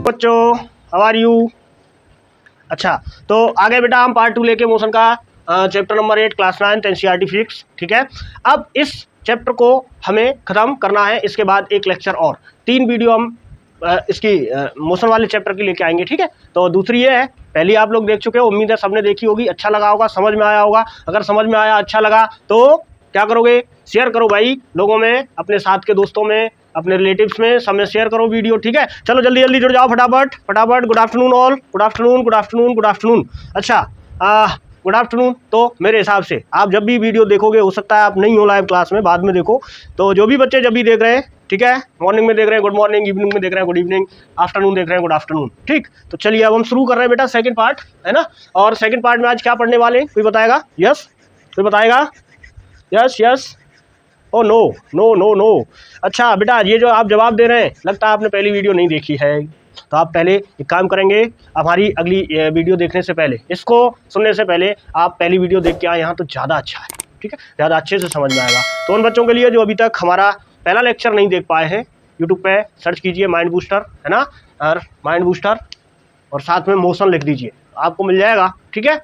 बच्चों how are you. अच्छा, तो आगे बेटा हम पार्ट 2 लेके मोशन का chapter number 8 class 9 NCERT physics, ठीक है। अब इस चैप्टर को हमें ख़त्म करना है, इसके बाद एक लेक्चर और 3 वीडियो हम इसकी मोशन वाले चैप्टर की लेके आएंगे, ठीक है। तो दूसरी ये है, पहली आप लोग देख चुके हो, उम्मीद है सबने देखी होगी, अच्छा लगा होगा, समझ में आया होगा। अगर समझ में आया, अच्छा लगा तो क्या करोगे, शेयर करो भाई लोगों में, अपने साथ के दोस्तों में, अपने रिलेटिव्स में, सब में शेयर करो वीडियो, ठीक है। चलो जल्दी जल्दी जुड़ जाओ फटाफट फटाफट। Good afternoon all, good afternoon good afternoon good afternoon. अच्छा, गुड आफ्टरनून। तो मेरे हिसाब से आप जब भी वीडियो देखोगे, हो सकता है आप नहीं हो लाइव क्लास में, बाद में देखो, तो जो भी बच्चे जब भी देख रहे हैं, ठीक है, मॉर्निंग में देख रहे हैं गुड मॉर्निंग, इवनिंग में देख रहे हैं गुड इवनिंग, आफ्टरनून देख रहे हैं गुड आफ्टरनून, ठीक। तो चलिए अब हम शुरू कर रहे हैं बेटा सेकंड पार्ट, है ना। और सेकंड पार्ट में आज क्या पढ़ने वाले हैं, कोई बताएगा? यस, कोई बताएगा? Yes yes, oh no no no no. अच्छा बेटा, ये जो आप जवाब दे रहे हैं, लगता है आपने पहली वीडियो नहीं देखी है। तो आप पहले एक काम करेंगे, हमारी अगली वीडियो देखने से पहले, इसको सुनने से पहले आप पहली वीडियो देख के आए यहाँ, तो ज़्यादा अच्छा है, ठीक है, ज़्यादा अच्छे से समझ में आएगा। तो उन बच्चों के लिए जो अभी तक हमारा पहला लेक्चर नहीं देख पाए हैं, यूट्यूब पे सर्च कीजिए माइंड बूस्टर, है ना, और माइंड बूस्टर और साथ में मोशन लिख दीजिए, आपको मिल जाएगा, ठीक है।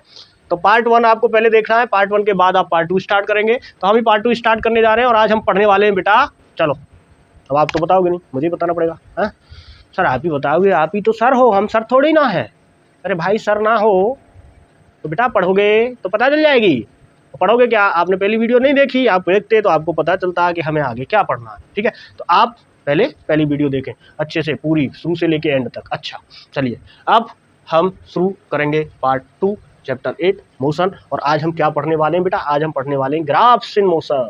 तो पार्ट 1 आपको पहले देखना है, पार्ट 1 के बाद आप पार्ट 2 स्टार्ट करेंगे। तो हम भी पार्ट 2 स्टार्ट करने जा रहे हैं और आज हम पढ़ने वाले हैं बेटा, चलो अब आप तो बताओगे नहीं, मुझे ही बताना पड़ेगा, है सर, आप ही बताओगे, आप ही तो सर हो, हम सर थोड़ी ना है। अरे भाई सर ना हो तो बेटा पढ़ोगे तो पता चल जाएगी। तो पढ़ोगे क्या, आपने पहली वीडियो नहीं देखी, आप देखते तो आपको पता चलता है कि हमें आगे क्या पढ़ना है, ठीक है। तो आप पहले पहली वीडियो देखें अच्छे से, पूरी शुरू से लेके एंड तक। अच्छा चलिए, अब हम शुरू करेंगे पार्ट 2 चैप्टर 8 मोशन। और आज हम क्या पढ़ने वाले हैं बेटा, आज हम पढ़ने वाले हैं ग्राफ्स इन मोशन।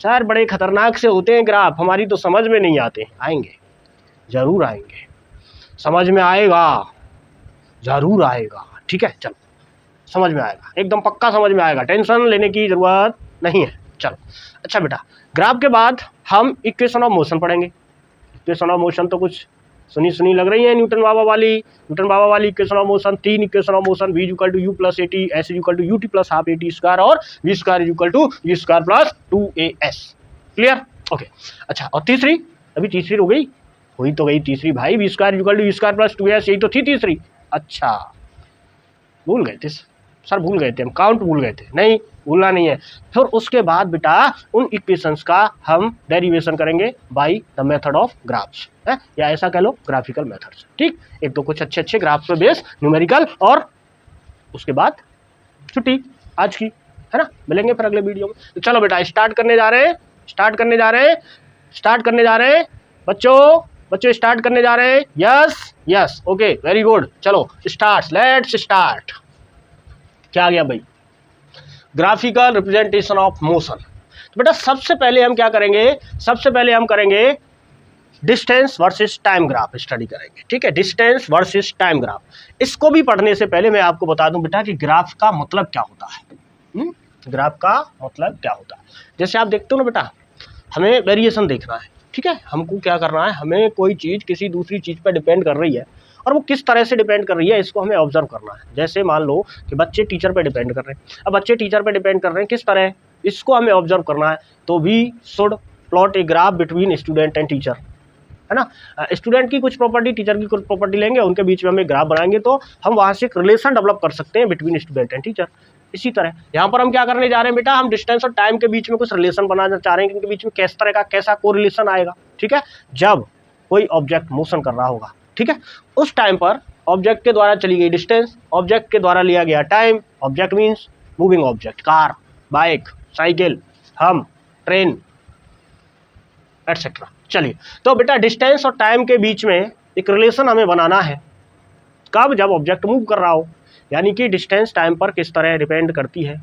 सर बड़े खतरनाक से होते हैं ग्राफ, हमारी तो समझ में नहीं आते। आएंगे, जरूर आएंगे, समझ में आएगा, जरूर आएगा, ठीक है। चलो समझ में आएगा, एकदम पक्का समझ में आएगा, टेंशन लेने की जरूरत नहीं है। चलो अच्छा बेटा, ग्राफ के बाद हम इक्वेशन ऑफ मोशन पढ़ेंगे। इक्वेशन ऑफ मोशन तो कुछ सुनी सुनी लग रही है, न्यूटन बाबा वाली equation of motion, 3 equation of motion, v equal to u plus a t, s equal to u t plus half a t square, और v square equal to u square plus 2as। Clear, okay. अच्छा, और तीसरी, अभी तीसरी हो गई, हुई तो गई तीसरी भाई, v square equal to u square plus 2as, यही तो थी तीसरी। अच्छा भूल गए थे सर, भूल गए थे हम, काउंट भूल गए थे, नहीं भूलना नहीं है। फिर उसके बाद बेटा उन इक्वेशंस का हम डेरिवेशन करेंगे by the method of graphs, है, या ऐसा कह लो ग्राफिकल मेथड्स, ठीक। एक तो कुछ अच्छे अच्छे ग्राफ्स पे बेस न्यूमेरिकल, और उसके बाद छुट्टी आज की, है ना। मिलेंगे फिर अगले वीडियो में। तो चलो बेटा स्टार्ट करने जा रहे हैं बच्चों स्टार्ट करने जा रहे हैं। Yes yes, okay, very good. चलो स्टार्ट, लेट्स स्टार्ट। क्या आ गया भाई, ग्राफिकल रिप्रेजेंटेशन ऑफ मोशन। तो बेटा सबसे पहले हम क्या करेंगे, सबसे पहले हम करेंगे distance versus time graph study करेंगे, ठीक है, डिस्टेंस वर्सेस टाइम ग्राफ। इसको भी पढ़ने से पहले मैं आपको बता दूं बेटा कि ग्राफ का मतलब क्या होता है। ग्राफ का मतलब क्या होता है, जैसे आप देखते हो ना बेटा, हमें वेरिएशन देखना है, ठीक है, हमको क्या करना है, हमें कोई चीज़ किसी दूसरी चीज़ पर डिपेंड कर रही है और वो किस तरह से डिपेंड कर रही है, इसको हमें ऑब्जर्व करना है। जैसे मान लो कि बच्चे टीचर पे डिपेंड कर रहे हैं, अब बच्चे टीचर पे डिपेंड कर रहे हैं, किस तरह, इसको हमें ऑब्जर्व करना है। तो we should plot a graph between student and teacher, है ना। स्टूडेंट की कुछ प्रॉपर्टी, टीचर की कुछ प्रॉपर्टी लेंगे, उनके बीच में हमें ग्राफ बनाएंगे, तो हम वहाँ से एक रिलेशन डेवलप कर सकते हैं बिटवीन स्टूडेंट एंड टीचर। इसी तरह यहाँ पर हम क्या करने जा रहे हैं बेटा, हम डिस्टेंस और टाइम के बीच में कुछ रिलेशन बनाना चाह रहे हैं, इनके बीच में किस तरह का कैसा कोरिलेशन आएगा, ठीक है, जब कोई ऑब्जेक्ट मोशन कर रहा होगा, ठीक है, उस टाइम पर ऑब्जेक्ट के द्वारा चली गई डिस्टेंस, ऑब्जेक्ट के द्वारा लिया गया time, object means moving object, car, bike, cycle, हम, ट्रेन, एटसेट्रा। चलिए, तो बेटा डिस्टेंस और टाइम के बीच में एक रिलेशन हमें बनाना है, कब, जब ऑब्जेक्ट मूव कर रहा हो, यानी कि डिस्टेंस टाइम पर किस तरह डिपेंड करती है,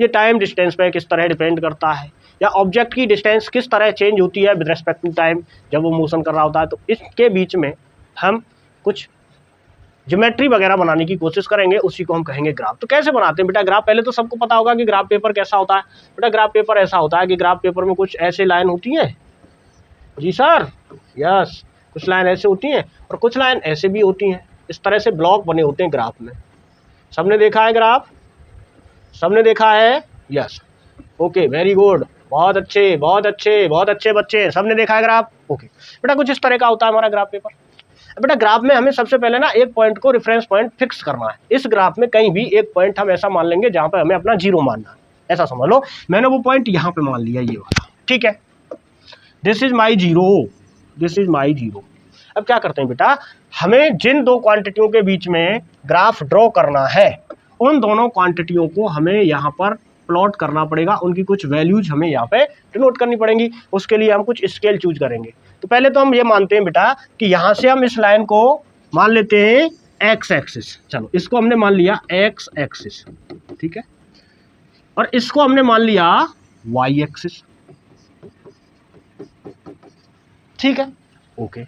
ये टाइम डिस्टेंस पर किस तरह डिपेंड करता है, या ऑब्जेक्ट की डिस्टेंस किस तरह चेंज होती है विद रेस्पेक्ट टू टाइम जब वो मोशन कर रहा होता है। तो इसके बीच में हम कुछ ज्योमेट्री वगैरह बनाने की कोशिश करेंगे, उसी को हम कहेंगे ग्राफ। तो कैसे बनाते हैं बेटा ग्राफ, पहले तो सबको पता होगा कि ग्राफ पेपर कैसा होता है। बेटा ग्राफ पेपर ऐसा होता है कि ग्राफ पेपर में कुछ ऐसे लाइन होती हैं, जी सर, यस, कुछ लाइन ऐसे होती हैं और कुछ लाइन ऐसे भी होती हैं, इस तरह से ब्लॉक बने होते हैं ग्राफ में। सबने देखा है ग्राफ, सबने देखा है, यस। ओके, वेरी गुड, बहुत अच्छे बहुत अच्छे बहुत अच्छे बच्चे, सबने देखा है ग्राफ। ओके बेटा, कुछ इस तरह का होता है हमारा ग्राफ पेपर। बेटा ग्राफ में हमें सबसे पहले ना एक पॉइंट को रेफरेंस पॉइंट फिक्स करना है। इस ग्राफ में कहीं भी एक पॉइंट हम ऐसा मान लेंगे जहां पे हमें अपना जीरो मानना है। ऐसा समझ लो मैंने वो पॉइंट यहाँ पे मान लिया, ये वाला, ठीक है, this is my zero, this is my zero. अब क्या करते हैं बेटा, हमें जिन दो क्वांटिटियों के बीच में ग्राफ ड्रॉ करना है उन दोनों क्वांटिटियों को हमें यहाँ पर प्लॉट करना पड़ेगा, उनकी कुछ वैल्यूज हमें यहाँ पे डिनोट करनी पड़ेंगी। उसके लिए हम कुछ स्केल चूज करेंगे। तो पहले तो हम ये मानते हैं बेटा कि यहाँ से हम इस लाइन को मान लेते हैं एक्स एक्सिस, चलो इसको हमने मान लिया एक्स एक्सिस, ठीक है, और इसको हमने मान लिया वाई एक्सिस, ठीक है, ओके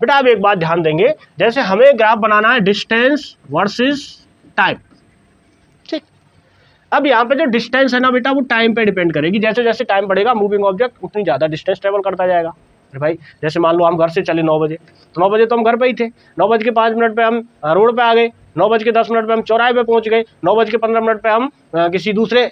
बेटा। अब एक बात ध्यान देंगे, जैसे हमें ग्राफ बनाना है डिस्टेंस वर्सेस टाइम, ठीक। अब यहाँ पे जो डिस्टेंस है ना बेटा वो टाइम पे डिपेंड करेगी। जैसे जैसे टाइम बढ़ेगा मूविंग ऑब्जेक्ट उतनी ज़्यादा डिस्टेंस ट्रेवल करता जाएगा। अरे भाई जैसे मान लो हम घर से चले 9 बजे, तो 9 बजे तो हम घर पे ही थे, 9:05 पे हम रोड पे आ गए, 9:10 पे हम चौराहे पे पहुँच गए, 9:15 पे हम किसी दूसरे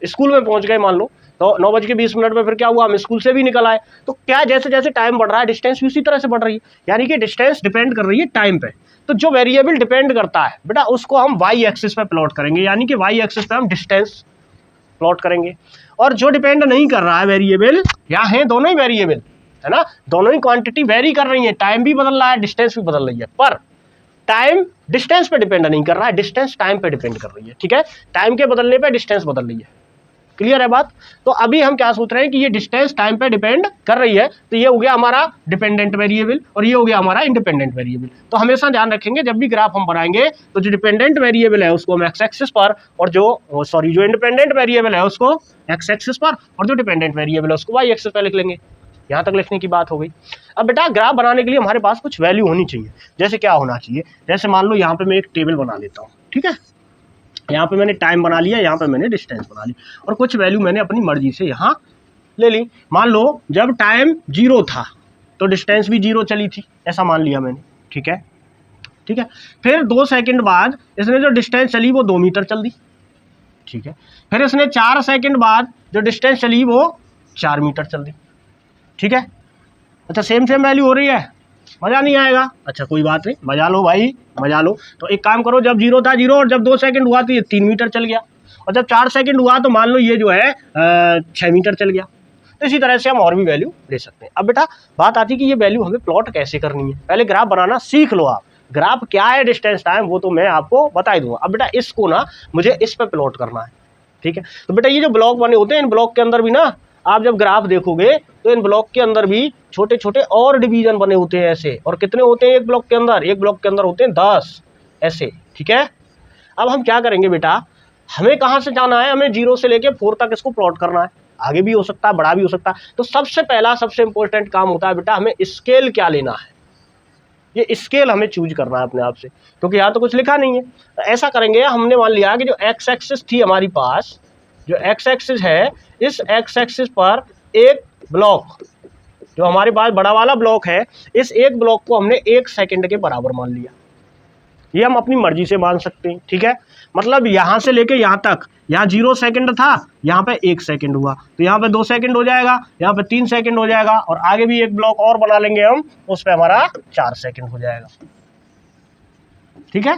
स्कूल में पहुँच गए मान लो, तो 9:20 पे फिर क्या हुआ, हम स्कूल से भी निकल आए। तो क्या जैसे जैसे टाइम बढ़ रहा है डिस्टेंस भी उसी तरह से बढ़ रही है, यानी कि डिस्टेंस डिपेंड कर रही है टाइम पे। तो जो वेरिएबल डिपेंड करता है बेटा उसको हम वाई एक्सिस पे प्लॉट करेंगे, यानी कि वाई एक्सिस पे हम डिस्टेंस प्लॉट करेंगे। और जो डिपेंड नहीं कर रहा है वेरिएबल, यहाँ है दोनों ही वेरिएबल, है ना, दोनों ही क्वांटिटी वेरी कर रही है, टाइम भी बदल रहा है डिस्टेंस भी बदल रही है, पर टाइम डिस्टेंस पे डिपेंड नहीं कर रहा है, डिस्टेंस टाइम पे डिपेंड कर रही है, ठीक है, टाइम के बदलने पे डिस्टेंस बदल रही है। क्लियर है बात। तो अभी हम क्या सोच रहे हैं कि ये डिस्टेंस टाइम पे डिपेंड कर रही है, तो ये हो गया हमारा डिपेंडेंट वेरिएबल और ये हो गया हमारा इंडिपेंडेंट वेरिएबल। तो हमेशा ध्यान रखेंगे जब भी ग्राफ हम बनाएंगे तो जो डिपेंडेंट वेरिएबल है उसको हम एक्स एक्सिस पर, और जो इंडिपेंडेंट वेरिएबल है उसको एक्स एक्सिस पर, और जो डिपेंडेंट वेरिएबल है उसको वाई एक्सिस पर लिख लेंगे। यहाँ तक लिखने की बात हो गई। अब बेटा ग्राफ बनाने के लिए हमारे पास कुछ वैल्यू होनी चाहिए। जैसे क्या होना चाहिए, जैसे मान लो यहाँ पे मैं एक टेबल बना लेता हूँ, ठीक है, यहाँ पे मैंने टाइम बना लिया, यहाँ पे मैंने डिस्टेंस बना ली, और कुछ वैल्यू मैंने अपनी मर्जी से यहाँ ले ली। मान लो जब टाइम 0 था तो डिस्टेंस भी 0 चली थी, ऐसा मान लिया मैंने, ठीक है, ठीक है। फिर 2 सेकंड बाद इसने जो डिस्टेंस चली वो 2 मीटर चल दी, ठीक है। फिर इसने 4 सेकंड बाद जो डिस्टेंस चली वो 4 मीटर चल दी, ठीक है। अच्छा सेम वैल्यू हो रही है, मज़ा नहीं आएगा। अच्छा कोई बात नहीं, मजा लो भाई मजा लो। तो एक काम करो, जब 0 था 0 और जब 2 सेकंड हुआ तो ये 3 मीटर चल गया, और जब 4 सेकंड हुआ तो मान लो ये जो है 6 मीटर चल गया। तो इसी तरह से हम और भी वैल्यू ले सकते हैं। अब बेटा बात आती है कि ये वैल्यू हमें प्लॉट कैसे करनी है। पहले ग्राफ बनाना सीख लो आप, ग्राफ क्या है डिस्टेंस टाइम वो तो मैं आपको बता ही दूंगा। अब बेटा इसको ना मुझे इस पर प्लॉट करना है, ठीक है। तो बेटा ये जो ब्लॉक बने होते हैं इन ब्लॉक के अंदर भी ना आप जब ग्राफ देखोगे तो इन ब्लॉक के अंदर भी छोटे छोटे और डिवीजन बने होते हैं ऐसे, और कितने होते हैं एक ब्लॉक के अंदर, एक ब्लॉक के अंदर होते हैं 10 ऐसे, ठीक है। अब हम क्या करेंगे बेटा, हमें कहाँ से जाना है, हमें 0 से लेके 4 तक इसको प्लॉट करना है, आगे भी हो सकता है बड़ा भी हो सकता है। तो सबसे पहला सबसे इंपॉर्टेंट काम होता है बेटा हमें स्केल क्या लेना है, ये स्केल हमें चूज करना है अपने आप से, क्योंकि यहाँ तो कुछ लिखा नहीं है। तो ऐसा करेंगे, हमने मान लिया कि जो एक्स एक्सिस थी हमारी पास, जो एक्स एक्सिस है, इस एक्स एक्सिस पर एक ब्लॉक जो हमारे पास बड़ा वाला ब्लॉक है, इस एक ब्लॉक को हमने 1 सेकंड के बराबर मान लिया। ये हम अपनी मर्जी से मान सकते हैं, ठीक है। मतलब यहाँ से लेके यहाँ तक, यहाँ 0 सेकंड था, यहाँ पे 1 सेकंड हुआ, तो यहाँ पे 2 सेकंड हो जाएगा, यहाँ पे 3 सेकंड हो जाएगा, और आगे भी एक ब्लॉक और बना लेंगे हम, उस पर हमारा 4 सेकंड हो जाएगा, ठीक है।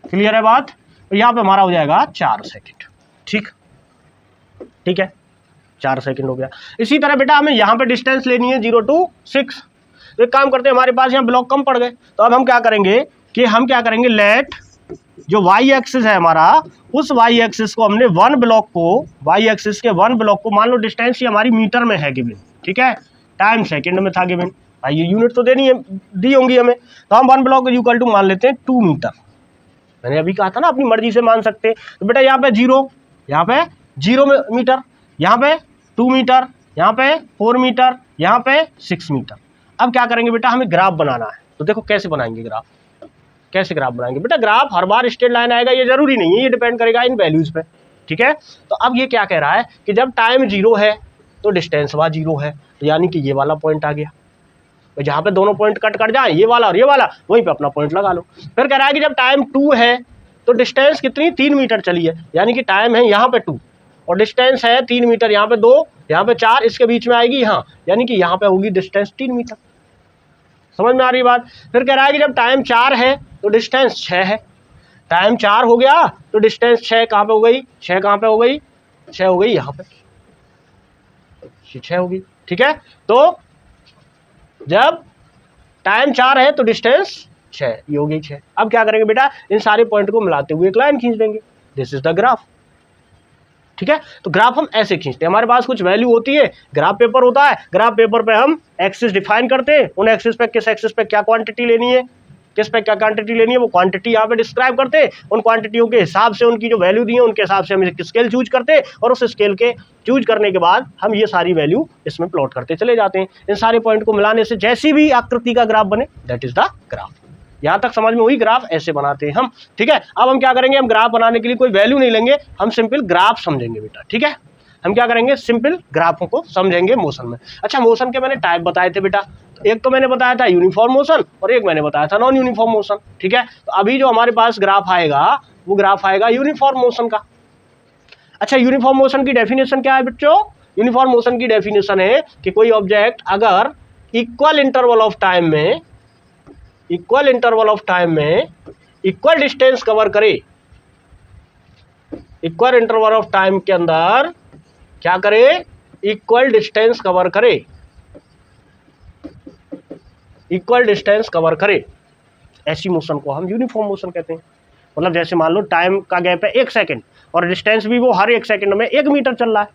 क्लियर है बात। तो यहाँ पे हमारा हो जाएगा 4 सेकंड, ठीक, ठीक है, 4 सेकंड हो गया। इसी तरह बेटा हमें यहाँ पे डिस्टेंस लेनी है 0 to 6। तो एक काम करते हैं, हमारे पास यहाँ ब्लॉक कम पड़ गए, तो अब हम क्या करेंगे कि हम क्या करेंगे, लेट जो वाई एक्सिस है हमारा, उस वाई एक्सिस को हमने 1 ब्लॉक को, वाई एक्सिस के 1 ब्लॉक को, मान लो डिस्टेंस ही हमारी मीटर में है गिवन, ठीक है, टाइम सेकंड में था गिवन, भाई ये यूनिट तो देनी है, दी होंगी हमें, तो हम 1 ब्लॉक इक्वल टू मान लेते हैं 2 मीटर। मैंने अभी कहा था ना अपनी मर्जी से मान सकते हैं। तो बेटा यहाँ पे 0, यहाँ पे 0 मीटर, यहाँ पे 2 मीटर, यहाँ पे 4 मीटर, यहाँ पे 6 मीटर। अब क्या करेंगे बेटा, हमें ग्राफ बनाना है। तो देखो कैसे बनाएंगे ग्राफ, कैसे ग्राफ बनाएंगे बेटा। ग्राफ हर बार स्ट्रेट लाइन आएगा ये जरूरी नहीं है, ये डिपेंड करेगा इन वैल्यूज पे, ठीक है। तो अब ये क्या कह रहा है कि जब टाइम 0 है तो डिस्टेंस वहाँ 0 है, तो यानी कि ये वाला पॉइंट आ गया, तो जहाँ पे दोनों पॉइंट कट जाए, ये वाला और ये वाला, वहीं पे अपना पॉइंट लगा लो। फिर कह रहा है कि जब टाइम 2 है तो डिस्टेंस कितनी, 3 मीटर चली है, यानी कि टाइम है यहाँ पे 2, और डिस्टेंस है 3 मीटर, यहाँ पे 2, यहाँ पे 4, इसके बीच में आएगी यहाँ, यानी कि यहाँ पे होगी डिस्टेंस 3 मीटर। समझ में आ रही बात। फिर कह रहा है कि जब टाइम 4 है तो डिस्टेंस 6 है। टाइम 4 हो गया तो डिस्टेंस 6 कहाँ पे हो गई, 6 कहाँ पे हो गई, 6 हो गई यहाँ पे, 6 होगी। ठीक है, तो जब टाइम 4 है तो डिस्टेंस 6, ये हो गई 6। अब क्या करेंगे बेटा, इन सारे पॉइंट को मिलाते हुए एक लाइन खींच देंगे। This is the graph. ठीक है, तो ग्राफ हम ऐसे खींचते हैं, हमारे पास कुछ वैल्यू होती है, ग्राफ पेपर होता है, ग्राफ पेपर पे हम एक्सिस डिफाइन करते हैं, उन एक्सिस पे किस एक्सिस पे क्या क्वांटिटी लेनी है, किस पे क्या क्वांटिटी लेनी है, वो क्वांटिटी यहाँ पे डिस्क्राइब करते हैं, उन क्वांटिटियों के हिसाब से उनकी जो वैल्यू दी है उनके हिसाब से हम स्केल चूज करते हैं, और उस स्केल के चूज करने के बाद हम ये सारी वैल्यू इसमें प्लॉट करते चले जाते हैं। इन सारे पॉइंट को मिलाने से जैसी भी आकृति का ग्राफ बने, दैट इज द ग्राफ। यहाँ तक समझ में हुई, ग्राफ ऐसे बनाते हैं हम। ठीक है, अब हम क्या करेंगे, हम ग्राफ बनाने के लिए कोई वैल्यू नहीं लेंगे, हम सिंपल ग्राफ समझेंगे बेटा। ठीक है, हम क्या करेंगे, सिंपल ग्राफों को समझेंगे मोशन में। अच्छा, मोशन के मैंने टाइप बताए थे बेटा, एक तो मैंने बताया था यूनिफॉर्म मोशन और एक मैंने बताया था नॉन यूनिफॉर्म मोशन। ठीक है, तो अभी जो हमारे पास ग्राफ आएगा वो ग्राफ आएगा यूनिफॉर्म मोशन का। अच्छा, यूनिफॉर्म मोशन की डेफिनेशन क्या है बच्चों, यूनिफॉर्म मोशन की डेफिनेशन है कि कोई ऑब्जेक्ट अगर इक्वल इंटरवल ऑफ टाइम में इक्वल डिस्टेंस कवर करे, इक्वल इंटरवल ऑफ टाइम के अंदर क्या करे, इक्वल डिस्टेंस कवर करे, इक्वल डिस्टेंस कवर करे, ऐसी मोशन को हम यूनिफॉर्म मोशन कहते हैं। मतलब जैसे मान लो टाइम का गैप है 1 सेकंड और डिस्टेंस भी वो हर 1 सेकंड में 1 मीटर चल रहा है,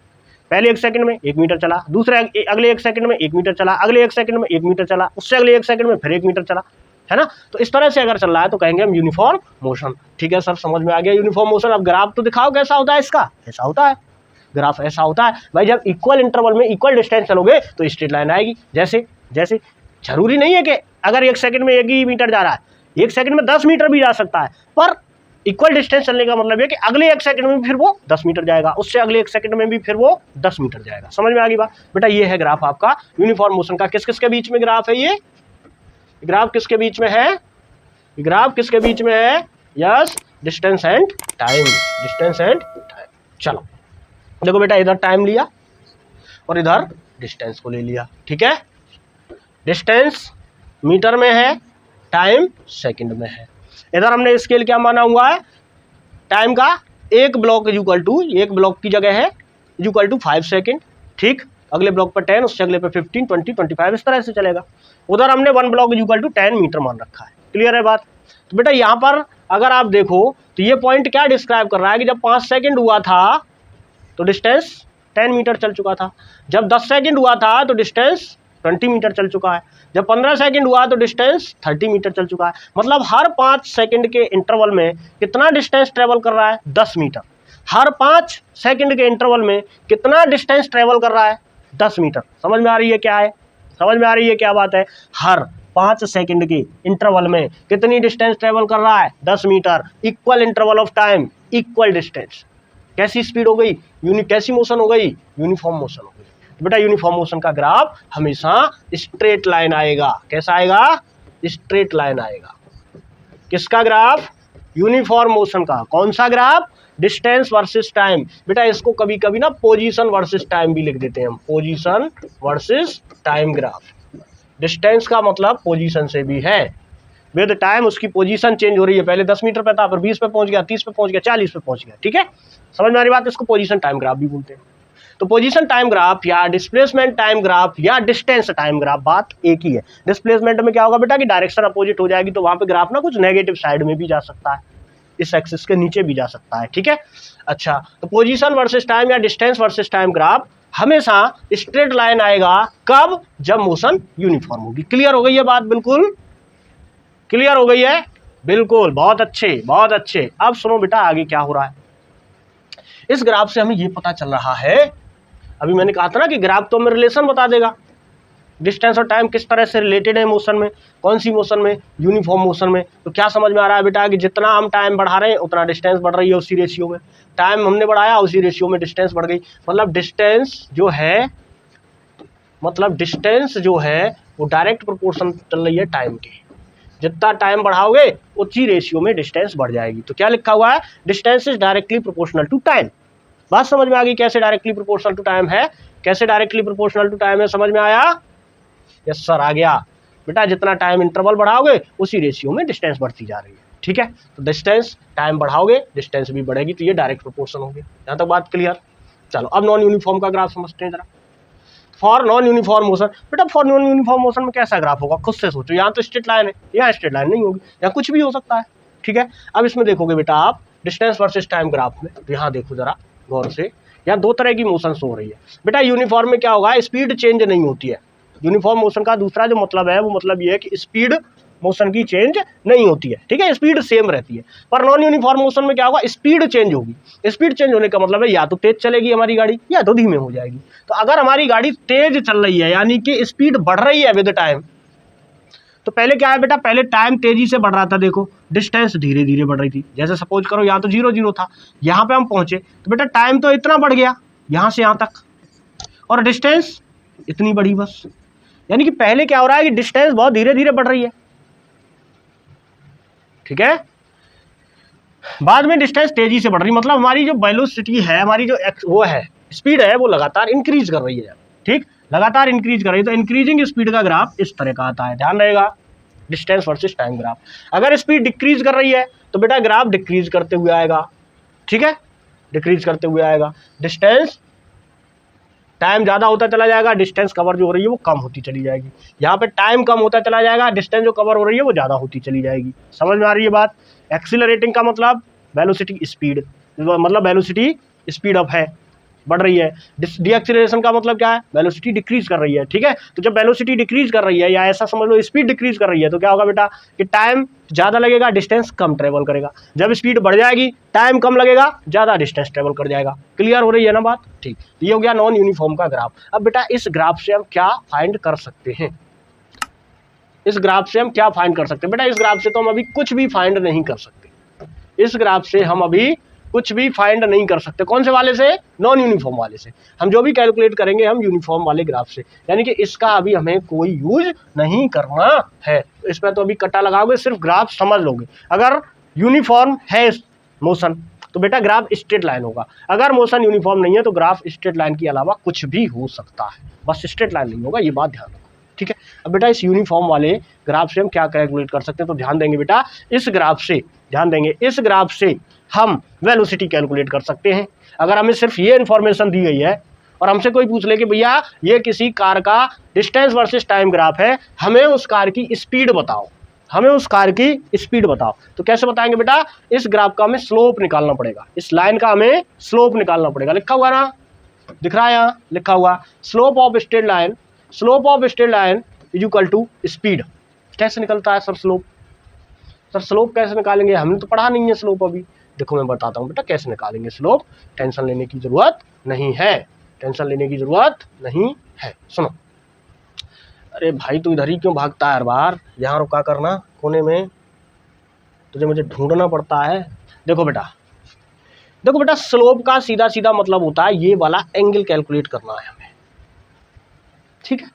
पहले 1 सेकंड में 1 मीटर चला, दूसरे अगले 1 सेकंड में 1 मीटर चला, अगले 1 सेकंड में 1 मीटर चला, उससे अगले 1 सेकंड में फिर 1 मीटर चला, है ना। तो इस तरह से अगर चल रहा है तो कहेंगे हम यूनिफॉर्म मोशन। ठीक है सर, समझ में आ गया यूनिफॉर्म मोशन। अब ग्राफ तो दिखाओ कैसा होता है इसका, ऐसा होता है ग्राफ, ऐसा होता है भाई। जब इक्वल इंटरवल में इक्वल डिस्टेंस चलोगे तो स्ट्रेट लाइन आएगी। जैसे जैसे जरूरी नहीं है कि अगर 1 सेकंड में 1 ही मीटर जा रहा है, 1 सेकंड में 10 मीटर भी जा सकता है, पर इक्वल डिस्टेंस चलने का मतलब है कि अगले 1 सेकंड में फिर वो 10 मीटर जाएगा, उससे अगले 1 सेकंड में भी फिर वो 10 मीटर जाएगा। समझ में आ गई बात बेटा। ये है ग्राफ आपका यूनिफॉर्म मोशन का। किस किस के बीच में ग्राफ है ये, ग्राफ किसके बीच में है, ग्राफ किसके बीच में है, yes, distance and time, distance and time. चलो देखो बेटा, इधर टाइम लिया और इधर डिस्टेंस को ले लिया। ठीक है, डिस्टेंस मीटर में है, टाइम सेकंड में है। इधर हमने स्केल क्या माना हुआ है, टाइम का एक ब्लॉक इक्वल टू, एक ब्लॉक की जगह है इक्वल टू 5 सेकंड। ठीक, अगले ब्लॉक पर 10, उससे अगले पे 15, 20, 25, इस तरह से चलेगा। उधर हमने 1 ब्लॉक इक्वल टू 10 मीटर मान रखा है। क्लियर है बात। तो बेटा यहाँ पर अगर आप देखो तो ये पॉइंट क्या डिस्क्राइब कर रहा है कि जब 5 सेकंड हुआ था तो डिस्टेंस 10 मीटर चल चुका था, जब 10 सेकंड हुआ था तो डिस्टेंस 20 मीटर चल चुका है, जब 15 सेकंड हुआ तो डिस्टेंस 30 मीटर चल चुका है। मतलब हर 5 सेकंड के इंटरवल में कितना डिस्टेंस ट्रेवल कर रहा है, 10 मीटर। हर 5 सेकंड के इंटरवल में कितना डिस्टेंस ट्रेवल कर रहा है, 10 मीटर। समझ में आ रही है क्या है, समझ में आ रही है क्या बात है। हर 5 सेकंड के इंटरवल में कितनी डिस्टेंस ट्रेवल कर रहा है, 10 metre. Equal interval of time, equal distance. कैसी स्पीड हो गई, कैसी मोशन हो गई, यूनिफॉर्म मोशन हो गई। बेटा यूनिफॉर्म मोशन का ग्राफ हमेशा स्ट्रेट लाइन आएगा। कैसा आएगा, स्ट्रेट लाइन आएगा। किसका ग्राफ, यूनिफॉर्म मोशन का। कौन सा ग्राफ, डिस्टेंस वर्सेस टाइम। बेटा इसको कभी कभी ना पोजीशन वर्सेस टाइम भी लिख देते हैं हम, position versus time graph. Distance का मतलब पोजीशन से भी है, विद टाइम उसकी पोजीशन चेंज हो रही है। पहले 10 मीटर पे था, फिर 20 पे पहुंच गया, 30 पे पहुंच गया, 40 पे पहुंच गया। ठीक है, समझ में आ रही बात। इसको पोजीशन टाइम ग्राफ भी बोलते हैं। तो पोजीशन टाइम ग्राफ या डिस्प्लेसमेंट टाइम ग्राफ या डिस्टेंस टाइम ग्राफ, बात एक ही है। डिस्प्लेसमेंट में क्या होगा बेटा कि डायरेक्शन अपोजिट हो जाएगी, तो वहां पे ग्राफ ना कुछ नेगेटिव साइड में भी जा सकता है, इस एक्सिस के नीचे भी जा सकता है। ठीक है, अच्छा, तो पोजीशन वर्सेस टाइम या डिस्टेंस वर्सेस टाइम ग्राफ हमेशा स्ट्रेट लाइन आएगा। कब, जब मोशन यूनिफॉर्म होगी। क्लियर हो गई है बात, बिल्कुल क्लियर हो गई है, बिल्कुल, बहुत अच्छे बहुत अच्छे। अब सुनो बेटा आगे क्या हो रहा है। इस ग्राफ से हमें ये पता चल रहा है, अभी मैंने कहा था ना कि ग्राफ तो हमें रिलेशन बता देगा, डिस्टेंस और टाइम किस तरह से रिलेटेड है मोशन में, कौन सी मोशन में, यूनिफॉर्म मोशन में। तो क्या समझ में आ रहा है बेटा कि जितना हम टाइम बढ़ा रहे हैं उतना डिस्टेंस बढ़ रही है, उसी रेशियो में। टाइम हमने बढ़ाया, उसी रेशियो में डिस्टेंस बढ़ गई। मतलब डिस्टेंस जो है वो डायरेक्ट प्रोपोर्शन चल रही है टाइम के। जितना टाइम बढ़ाओगे उसी रेशियो में डिस्टेंस बढ़ जाएगी। तो क्या लिखा हुआ है, distance is directly proportional to time. बात समझ में आ गई कैसे डायरेक्टली प्रोपोर्शनल टू टाइम है, कैसे डायरेक्टली प्रोपोर्शनल टू टाइम है, समझ में आया? यस सर, आ गया बेटा। जितना टाइम इंटरवल बढ़ाओगे उसी रेशियो में डिस्टेंस बढ़ती जा रही है, ठीक है। तो डिस्टेंस टाइम बढ़ाओगे डिस्टेंस भी बढ़ेगी, तो ये डायरेक्ट प्रोपोर्शन हो गया। यहाँ तक बात क्लियर? चलो अब नॉन यूनिफॉर्म का ग्राफ समझते हैं जरा। फॉर नॉन यूनिफॉर्म मोशन, बेटा फॉर नॉन यूनिफॉर्म मोशन में कैसा ग्राफ होगा खुद से सोचो। यहाँ तो स्ट्रेट लाइन है, यहाँ स्ट्रेट लाइन नहीं होगी, यहाँ कुछ भी हो सकता है, ठीक है। अब इसमें देखोगे बेटा आप डिस्टेंस वर्सेस टाइम ग्राफ में, तो यहाँ देखो जरा गौर से, यहाँ दो तरह की मोशन हो रही है बेटा। यूनिफॉर्म में क्या होगा, स्पीड चेंज नहीं होती है। यूनिफॉर्म मोशन का दूसरा जो मतलब है वो मतलब ये है कि स्पीड मोशन की चेंज नहीं होती है, ठीक है, स्पीड सेम रहती है। पर नॉन यूनिफॉर्म मोशन में क्या होगा, स्पीड चेंज होगी। स्पीड चेंज होने का मतलब है या तो तेज चलेगी हमारी गाड़ी या तो धीमे हो जाएगी। तो अगर हमारी गाड़ी तेज चल रही है यानी कि स्पीड बढ़ रही है विद टाइम, तो पहले क्या है बेटा, पहले टाइम तेजी से बढ़ रहा था, देखो डिस्टेंस धीरे धीरे बढ़ रही थी। जैसे सपोज करो यहाँ तो 0 0 था, यहाँ पे हम पहुंचे तो बेटा टाइम तो इतना बढ़ गया यहाँ से यहाँ तक, और डिस्टेंस इतनी बढ़ी बस। यानी कि पहले क्या हो रहा है कि डिस्टेंस बहुत धीरे धीरे बढ़ रही है, ठीक है। बाद में डिस्टेंस तेजी से बढ़ रही, मतलब हमारी जो वेलोसिटी है, हमारी जो वो है स्पीड है, वो लगातार इंक्रीज कर रही है, ठीक, लगातार इंक्रीज कर रही है। तो इंक्रीजिंग स्पीड का ग्राफ इस तरह का आता है, ध्यान रहेगा, डिस्टेंस वर्सेस टाइम ग्राफ। अगर स्पीड डिक्रीज कर रही है तो बेटा ग्राफ डिक्रीज करते हुए आएगा, ठीक है, डिक्रीज करते हुए आएगा। डिस्टेंस टाइम ज़्यादा होता चला जाएगा, डिस्टेंस कवर जो हो रही है वो कम होती चली जाएगी। यहाँ पे टाइम कम होता चला जाएगा, डिस्टेंस जो कवर हो रही है वो ज़्यादा होती चली जाएगी। समझ में आ रही है बात? एक्सीलरेटिंग का मतलब वेलोसिटी स्पीड, मतलब वेलोसिटी स्पीड अप है, बढ़ रही है। डीएक्सीलरेशन का मतलब क्या है, वेलोसिटी डिक्रीज कर रही है, ठीक है। तो जब वेलोसिटी डिक्रीज कर रही है या ऐसा समझ लो स्पीड डिक्रीज कर रही है, तो क्या होगा बेटा कि टाइम ज़्यादा लगेगा, डिस्टेंस कम ट्रेवल करेगा। जब स्पीड बढ़ जाएगी टाइम कम लगेगा, ज़्यादा डिस्टेंस ट्रेवल कर जाएगा। क्लियर हो रही है ना बात? ठीक, ये हो गया नॉन यूनिफॉर्म का ग्राफ। अब बेटा इस ग्राफ से हम क्या फाइंड कर सकते हैं, इस ग्राफ से हम क्या फाइंड कर सकते हैं? बेटा इस ग्राफ से तो हम अभी कुछ भी फाइंड नहीं कर सकते, इस ग्राफ से हम अभी कुछ भी फाइंड नहीं कर सकते। कौन से वाले से? नॉन यूनिफॉर्म वाले से। हम जो भी कैलकुलेट करेंगे हम यूनिफॉर्म वाले ग्राफ से, यानी कि इसका अभी हमें कोई यूज नहीं करना है। इस पर तो अभी कट्टा लगाओगे, सिर्फ ग्राफ समझ लोगे। अगर यूनिफॉर्म है मोशन तो बेटा ग्राफ स्ट्रेट लाइन होगा, अगर मोशन यूनिफॉर्म नहीं है तो ग्राफ स्ट्रेट लाइन के अलावा कुछ भी हो सकता है, बस स्ट्रेट लाइन नहीं होगा, ये बात ध्यान रखो, ठीक है। अब बेटा इस यूनिफॉर्म वाले ग्राफ से हम क्या कैलकुलेट कर सकते हैं, तो ध्यान देंगे बेटा, इस ग्राफ से ध्यान देंगे, इस ग्राफ से हम वेलोसिटी कैलकुलेट कर सकते हैं। अगर हमें सिर्फ ये इन्फॉर्मेशन दी गई है और हमसे कोई पूछ ले कि भैया ये किसी कार का डिस्टेंस वर्सेस टाइम ग्राफ है, हमें उस कार की स्पीड बताओ, हमें उस कार की स्पीड बताओ, तो कैसे बताएंगे बेटा? इस ग्राफ का हमें स्लोप निकालना पड़ेगा, इस लाइन का हमें स्लोप निकालना पड़ेगा। लिखा हुआ ना, दिख रहा है यहाँ लिखा हुआ, slope of straight line, slope of straight line is equal to speed. कैसे निकलता है सर स्लोप? सर स्लोप कैसे निकालेंगे, हमने तो पढ़ा नहीं है स्लोप अभी। देखो मैं बताता हूँ बेटा कैसे निकालेंगे स्लोप, टेंशन लेने की जरूरत नहीं है, टेंशन लेने की जरूरत नहीं है। सुनो, अरे भाई तू इधर ही क्यों भागता है हर बार, यहाँ रुका करना कोने में, तुझे मुझे ढूंढना पड़ता है। देखो बेटा स्लोप का सीधा सीधा मतलब होता है ये वाला एंगल कैलकुलेट करना है हमें, ठीक है,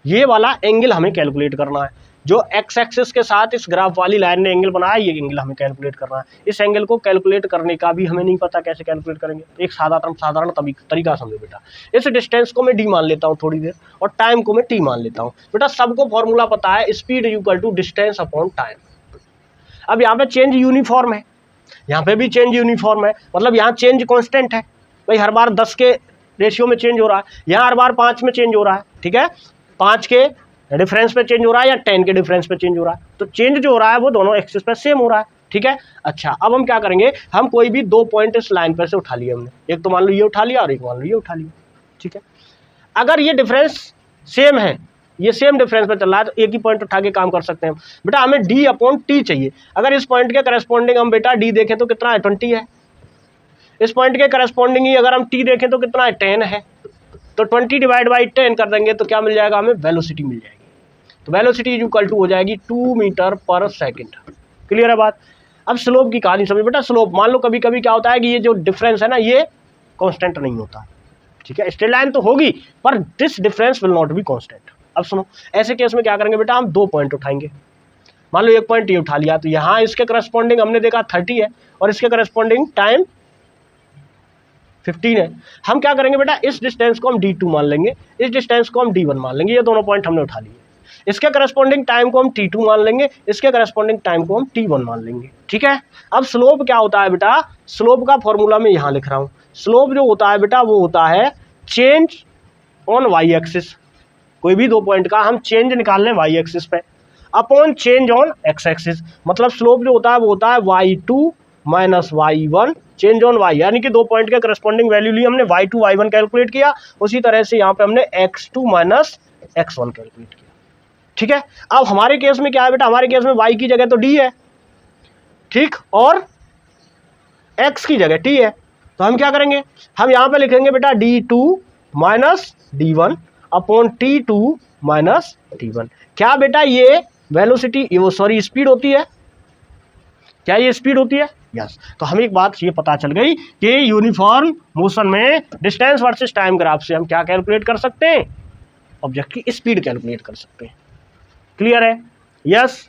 ये वाला एंगल हमें कैलकुलेट करना है। जो एक्स एक्सिस के साथ इस ग्राफ वाली लाइन ने एंगल बनाया, ये एंगल हमें कैलकुलेट करना है। इस एंगल को कैलकुलेट करने का भी हमें नहीं पता कैसे कैलकुलेट करेंगे, एक साधारण तरीका समझो बेटा। इस डिस्टेंस को मैं डी मान लेता हूँ थोड़ी देर, और टाइम को मैं टी मान लेता हूँ। बेटा सबको फॉर्मूला पता है, speed equal to distance upon time. अब यहाँ पे चेंज यूनिफॉर्म है, यहाँ पे भी चेंज यूनिफॉर्म है, मतलब यहाँ चेंज कॉन्स्टेंट है भाई, हर बार 10 के रेशियो में चेंज हो रहा है, यहाँ हर बार 5 में चेंज हो रहा है, ठीक है, 5 के डिफरेंस पे चेंज हो रहा है या 10 के डिफरेंस पे चेंज हो रहा है। तो चेंज जो हो रहा है वो दोनों एक्सिस पे सेम हो रहा है, ठीक है। अच्छा अब हम क्या करेंगे, हम कोई भी 2 पॉइंट इस लाइन पर से उठा लिए हमने, एक तो मान लो ये उठा लिया और एक मान लो ये उठा लिया, ठीक है। अगर ये डिफरेंस सेम है, ये सेम डिफरेंस पे चल रहा है, तो एक ही पॉइंट उठा के काम कर सकते हैं। बेटा हमें डी अपॉन टी चाहिए। अगर इस पॉइंट के करस्पॉन्डिंग हम बेटा डी देखें तो कितना है, 20 है। इस पॉइंट के करस्पॉन्डिंग ही अगर हम टी देखें तो कितना है, 10 है। तो 20 डिवाइड बाई 10 कर देंगे तो क्या मिल जाएगा हमें, वेलोसिटी मिल जाएगी। तो वेलोसिटी इक्वल टू हो जाएगी 2 मीटर पर सेकंड। क्लियर है बात? अब स्लोप की कहानी समझ बेटा। स्लोप मान लो कभी कभी क्या होता है कि ये जो डिफरेंस है ना ये कांस्टेंट नहीं होता, ठीक है। स्ट्रेट लाइन तो होगी पर this difference will not be constant. अब सुनो, ऐसे केस में क्या करेंगे बेटा, हम 2 पॉइंट उठाएंगे। मान लो एक पॉइंट ये उठा लिया, तो यहाँ इसके करस्पॉन्डिंग हमने देखा 30 है और इसके करस्पॉन्डिंग टाइम 15 है। हम क्या करेंगे बेटा, इस डिस्टेंस को हम d2 मान लेंगे, इस डिस्टेंस को हम d1 मान लेंगे, ये दोनों पॉइंट हमने उठा लिए। इसके करस्पॉन्डिंग टाइम को हम t2 मान लेंगे, इसके करस्पॉन्डिंग टाइम को हम t1 मान लेंगे, ठीक है। अब स्लोप क्या होता है बेटा, स्लोप का फॉर्मूला मैं यहाँ लिख रहा हूँ। स्लोप जो होता है बेटा वो होता है चेंज ऑन वाई एक्सिस, कोई भी दो पॉइंट का हम चेंज निकाल लें वाई एक्सिस पे, upon change on x axis. मतलब स्लोप जो होता है वो होता है y2 minus y1 change on y, यानी कि दो पॉइंट के करस्पॉन्डिंग वैल्यू ली हमने, y2 y1 कैलकुलेट किया, उसी तरह से यहाँ पे हमने x2 माइनस x1 कैलकुलेट किया, ठीक है। अब हमारे केस में क्या है बेटा, हमारे केस में y की जगह तो d है, ठीक, और x की जगह t है, तो हम क्या करेंगे, हम यहाँ पे लिखेंगे बेटा d2 minus d1 upon t2 minus t1। क्या बेटा ये वेलोसिटी, वो सॉरी स्पीड होती है, क्या ये स्पीड होती है, यस। तो हमें एक बात ये पता चल गई कि यूनिफॉर्म मोशन में डिस्टेंस वर्सेस टाइम ग्राफ से हम क्या कैलकुलेट कर सकते हैं, ऑब्जेक्ट की स्पीड कैलकुलेट कर सकते हैं। क्लियर है, यस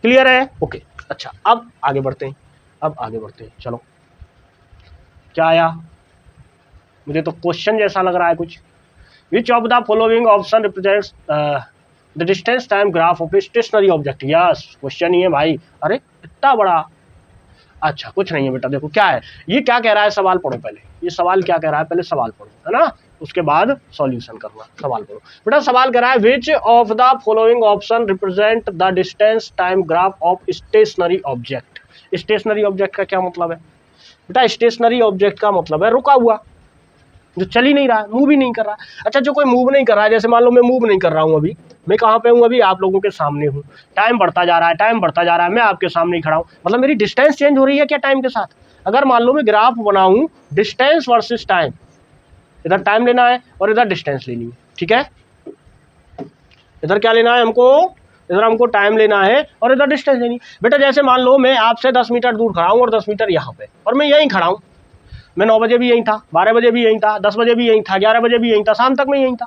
क्लियर है, ओके। अच्छा अब आगे बढ़ते हैं, चलो क्या आया, मुझे तो क्वेश्चन जैसा लग रहा है कुछ। Which of the following option represents the distance time graph of a stationary object, yes question ही है भाई, अरे इतना बड़ा। अच्छा कुछ नहीं है बेटा, देखो क्या है, ये क्या कह रहा है, सवाल पढ़ो पहले, ये सवाल क्या कह रहा है, पहले सवाल पढ़ो, है ना, उसके बाद सॉल्यूशन करना। सवाल पढ़ो बेटा, सवाल कह रहा है which of the following option represent the distance time graph of stationary object. Stationary object का क्या मतलब है बेटा, स्टेशनरी ऑब्जेक्ट का मतलब है रुका हुआ, जो चल ही नहीं रहा, मूव ही नहीं कर रहा। अच्छा जो कोई मूव नहीं कर रहा है, जैसे मान लो मैं मूव नहीं कर रहा हूँ अभी, मैं कहाँ पे हूँ अभी, आप लोगों के सामने हूँ, टाइम बढ़ता जा रहा है, टाइम बढ़ता जा रहा है, मैं आपके सामने ही खड़ा हूँ, मतलब मेरी डिस्टेंस चेंज हो रही है क्या टाइम के साथ। अगर मान लो मैं ग्राफ बनाऊँ डिस्टेंस वर्सेस टाइम, इधर टाइम लेना है और इधर डिस्टेंस लेनी है, ठीक है, इधर क्या लेना है हमको, इधर हमको टाइम लेना है और इधर डिस्टेंस लेनी। बेटा जैसे मान लो मैं आपसे 10 मीटर दूर खड़ा हूँ और 10 मीटर यहाँ पे, और मैं यहीं खड़ा हूँ, मैं 9 बजे भी यहीं था, 12 बजे भी यहीं था, 10 बजे भी यहीं था, 11 बजे भी यहीं था, शाम तक मैं यहीं था।